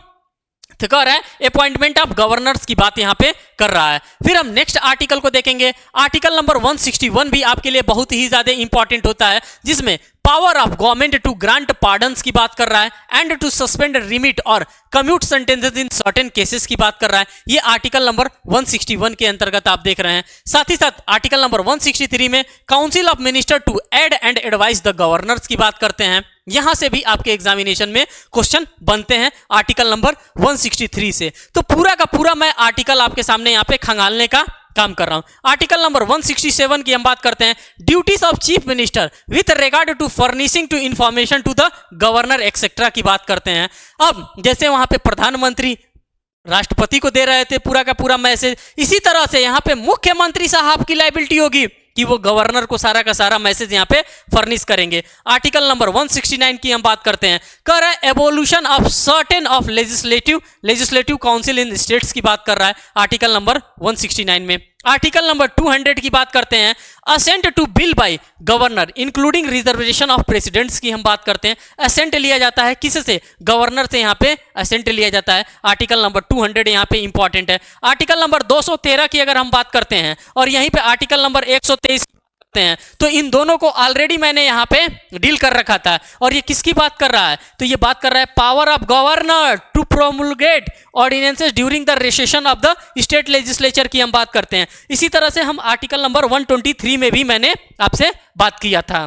तो कह रहा है अपॉइंटमेंट ऑफ गवर्नर्स की बात यहां पे कर रहा है। फिर हम नेक्स्ट आर्टिकल को देखेंगे। आर्टिकल नंबर 161 भी आपके लिए बहुत ही ज्यादा इंपॉर्टेंट होता है, जिसमें power of government to grant pardons की बात कर रहा है एंड टू सस्पेंड रिमिट और commute sentences in certain cases की बात कर रहा है। ये आर्टिकल नंबर 161 के अंतर्गत आप देख रहे हैं। साथ ही साथ आर्टिकल नंबर 163 में council of minister to aid and advice the governors की बात करते हैं। यहां से भी आपके एग्जामिनेशन में क्वेश्चन बनते हैं आर्टिकल नंबर 163 से। तो पूरा का पूरा मैं आर्टिकल आपके सामने यहां पे खंगालने का काम कर रहा हूं। आर्टिकल नंबर 167 की हम बात करते हैं, duties of chief minister with regard to furnishing to information to the governor etcetera की बात करते हैं। अब जैसे वहां पे प्रधानमंत्री राष्ट्रपति को दे रहे थे पूरा का पूरा मैसेज, इसी तरह से यहां पे मुख्यमंत्री साहब की लायबिलिटी होगी कि वो गवर्नर को सारा का सारा मैसेज यहां पे फर्निश करेंगे। आर्टिकल नंबर 169 की हम बात करते हैं, कर रहा है evolution of certain of legislative council in states की बात कर रहा है आर्टिकल नंबर 169 में। आर्टिकल नंबर 200 की बात करते हैं, assent to bill by governor including reservation of presidents की हम बात करते हैं। असेंट लिया जाता है किससे? गवर्नर से यहां पे असेंट लिया जाता है। आर्टिकल नंबर 200 यहां पे इंपॉर्टेंट है। आर्टिकल नंबर 213 की अगर हम बात करते हैं और यहीं पे आर्टिकल नंबर 123 हैं, तो इन दोनों को ऑलरेडी मैंने यहां पे डील कर रखा था। और ये किसकी बात कर रहा है? तो ये बात कर रहा है power of governor to promulgate ordinances during the recession of the state legislature की हम बात करते हैं। इसी तरह से हम आर्टिकल नंबर 123 में भी मैंने आपसे बात किया था।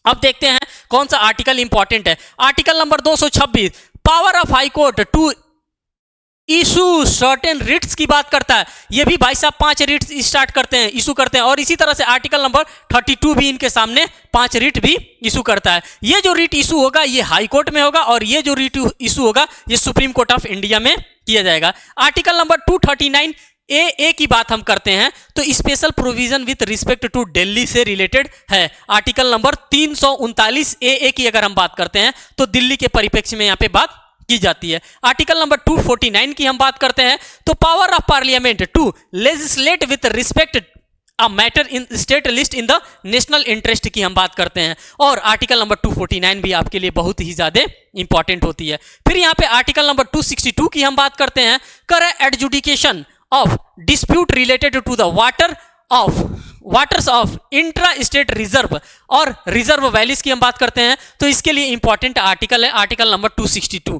अब देखते हैं कौन सा आर्टिकल इंपॉर्टेंट है। Article number 226 power of high court to issue certain writs की बात करता है। ये भी भाई साहब 5 रिट्स स्टार्ट करते हैं, इशू करते हैं। और इसी तरह से आर्टिकल नंबर 32 भी इनके सामने 5 रिट भी इशू करता है। ये जो रिट इशू होगा ये हाई कोर्ट में होगा, और ये जो रिट इशू होगा ये सुप्रीम कोर्ट ऑफ इंडिया में किया जाएगा। आर्टिकल नंबर 239 ए की बात हम करते हैं तो special provision with respect to Delhi से रिलेटेड है। आर्टिकल नंबर 339 ए की अगर हम बात करते हैं तो दिल्ली के परिप्रेक्ष्य में यहाँ पे बात की जाती है। आर्टिकल नंबर 249 की हम बात करते हैं तो power of parliament to legislate with respect a matter in state list in the national interest की हम बात करते हैं। और आर्टिकल नंबर 249 भी आपके लिए बहुत ही ज्यादा इंपॉर्टेंट होती है। फिर यहाँ पे आर्टिकल नंबर 262 की हम बात करते हैं, कर adjudication of dispute related to the waters of intra state reserve और रिजर्व वैलीज की हम बात करते हैं। तो इसके लिए इंपॉर्टेंट आर्टिकल है आर्टिकल नंबर 262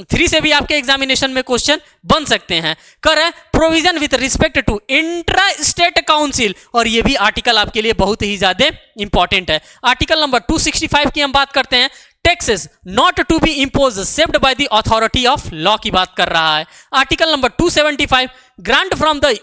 3 से भी आपके एग्जामिनेशन में क्वेश्चन बन सकते हैं। कर है provision with respect to intra state council, और ये भी आर्टिकल आपके लिए बहुत ही ज्यादा इंपॉर्टेंट है। आर्टिकल नंबर 265 की हम बात करते हैं। Taxes not to be impose saved by the authority of law की बात कर रहा है। Article number 275 grant from the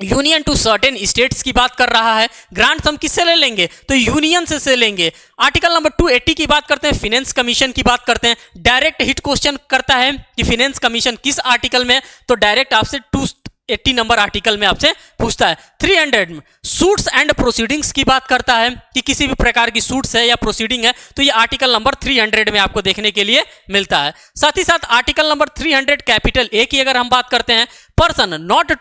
union to certain states की बात कर रहा है। ग्रांट्स हम किससे ले लेंगे, तो यूनियन से लेंगे। आर्टिकल नंबर 280 की बात करते हैं, फिनेंस कमीशन की बात करते हैं। डायरेक्ट हिट क्वेश्चन करता है कि फिनेंस कमीशन किस आर्टिकल में, तो डायरेक्ट आपसे 280 नंबर आर्टिकल में आपसे पूछता है। 300 में सूट्स एंड प्रोसीडिंग्स की बात करता है कि किसी भी प्रकार की सूट्स है या प्रोसीडिंग है, तो ये आर्टिकल नंबर 300 में आपको देखने के लिए मिलता है। साथ ही साथ आर्टिकल नंबर 300 कैपिटल ए की अगर हम बात करते हैं, person not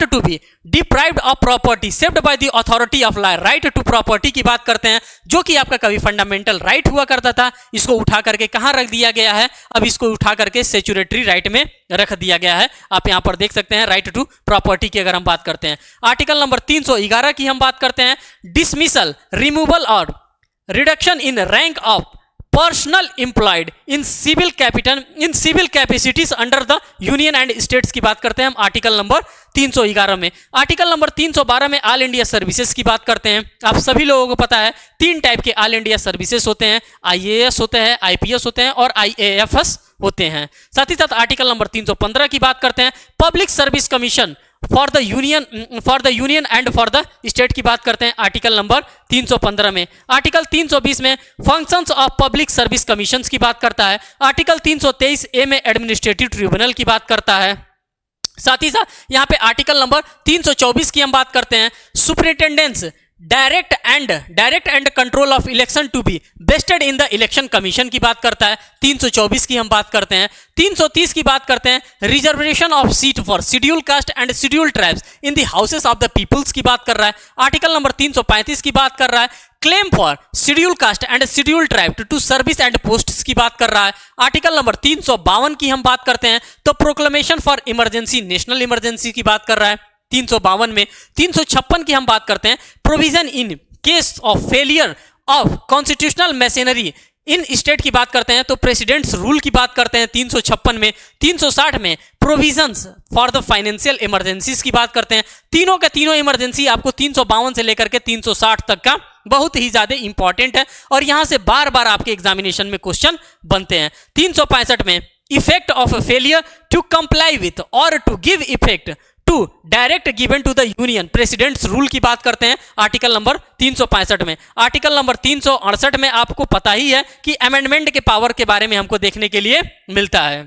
to be deprived of property saved by the authority of law, right to property की बात करते हैं, जो कि आपका कभी फंडामेंटल राइट हुआ करता था, इसको उठा करके कहां रख दिया गया है, अब इसको उठा करके स्टैट्यूटरी राइट में रख दिया गया है। आप यहां पर देख सकते हैं राइट टू प्रॉपर्टी की अगर हम बात करते हैं। आर्टिकल नंबर 311 की हम बात करते हैं, डिसमिसल, रिमूवल और reduction in rank of personal employed in civil capacities under the union and states की बात करते हैं हम आर्टिकल नंबर 311 में। आर्टिकल नंबर 312 में ऑल इंडिया सर्विसेज की बात करते हैं। आप सभी लोगों को पता है 3 टाइप के ऑल इंडिया सर्विसेज होते हैं, IAS होते हैं, IPS होते हैं और IAFS होते हैं। साथ ही साथ आर्टिकल नंबर 315 की बात करते हैं, public service commission for the union and for the state की बात करते हैं आर्टिकल नंबर 315 में। आर्टिकल 320 में functions of public service commissions की बात करता है। आर्टिकल 323 ए में एडमिनिस्ट्रेटिव ट्रिब्यूनल की बात करता है। साथ ही साथ यहाँ पे आर्टिकल नंबर 324 की हम बात करते हैं, superintendence direct and control of election to be vested in the election commission की बात करता है। 324 की हम बात करते हैं। 330 की बात करते हैं, reservation of seat for schedule caste and schedule tribes in the houses of the peoples की बात कर रहा है। आर्टिकल नंबर 335 की बात कर रहा है, claim for schedule caste and schedule tribe to service and posts की बात कर रहा है। आर्टिकल नंबर 352 की हम बात करते हैं, तो proclamation for emergency, national emergency की बात कर रहा है 352 में। 356 की हम बात करते हैं, provision in case of failure of constitutional machinery in state की बात करते हैं, तो प्रेसिडेंट्स रूल की बात करते हैं 356 में। 360 में provisions for the financial emergencies की बात करते हैं। तीनों के तीनों इमरजेंसी आपको 352 से लेकर के 360 तक का बहुत ही ज्यादा इंपॉर्टेंट है और यहां से बार बार आपके एग्जामिनेशन में क्वेश्चन बनते हैं। 365 में effect of failure to comply with or to give effect to direct given to the union president's rule की बात करते हैं आर्टिकल नंबर 365 में। आर्टिकल नंबर 368 में आपको पता ही है कि अमेंडमेंट के पावर के बारे में हमको देखने के लिए मिलता है।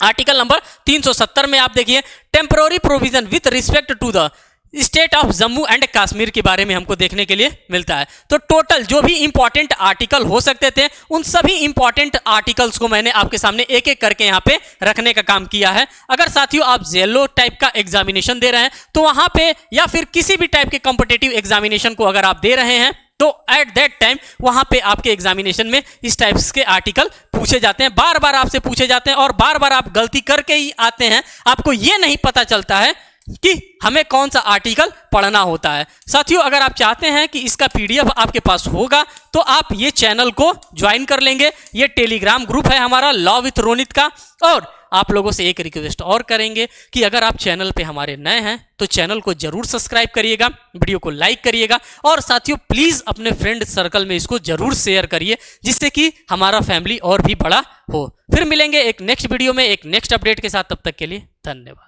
आर्टिकल नंबर 370 में आप देखिए, temporary provision with respect to the state of Jammu and Kashmir के बारे में हमको देखने के लिए मिलता है। तो टोटल जो भी इंपॉर्टेंट आर्टिकल हो सकते थे, उन सभी इंपॉर्टेंट आर्टिकल्स को मैंने आपके सामने एक एक करके यहाँ पे रखने का काम किया है। अगर साथियों आप जेलो टाइप का एग्जामिनेशन दे रहे हैं, तो वहां पे या फिर किसी भी टाइप के कॉम्पिटिटिव एग्जामिनेशन को अगर आप दे रहे हैं, तो एट दैट टाइम वहां पे आपके एग्जामिनेशन में इस टाइप्स के आर्टिकल पूछे जाते हैं, बार बार आपसे पूछे जाते हैं और बार बार आप गलती करके ही आते हैं। आपको यह नहीं पता चलता है कि हमें कौन सा आर्टिकल पढ़ना होता है। साथियों अगर आप चाहते हैं कि इसका PDF आपके पास होगा, तो आप ये चैनल को ज्वाइन कर लेंगे। ये टेलीग्राम ग्रुप है हमारा लॉ विथ रोनित का। और आप लोगों से एक रिक्वेस्ट और करेंगे कि अगर आप चैनल पे हमारे नए हैं, तो चैनल को जरूर सब्सक्राइब करिएगा, वीडियो को लाइक करिएगा और साथियों प्लीज अपने फ्रेंड सर्कल में इसको जरूर शेयर करिए, जिससे कि हमारा फैमिली और भी बड़ा हो। फिर मिलेंगे एक नेक्स्ट वीडियो में एक नेक्स्ट अपडेट के साथ, तब तक के लिए धन्यवाद।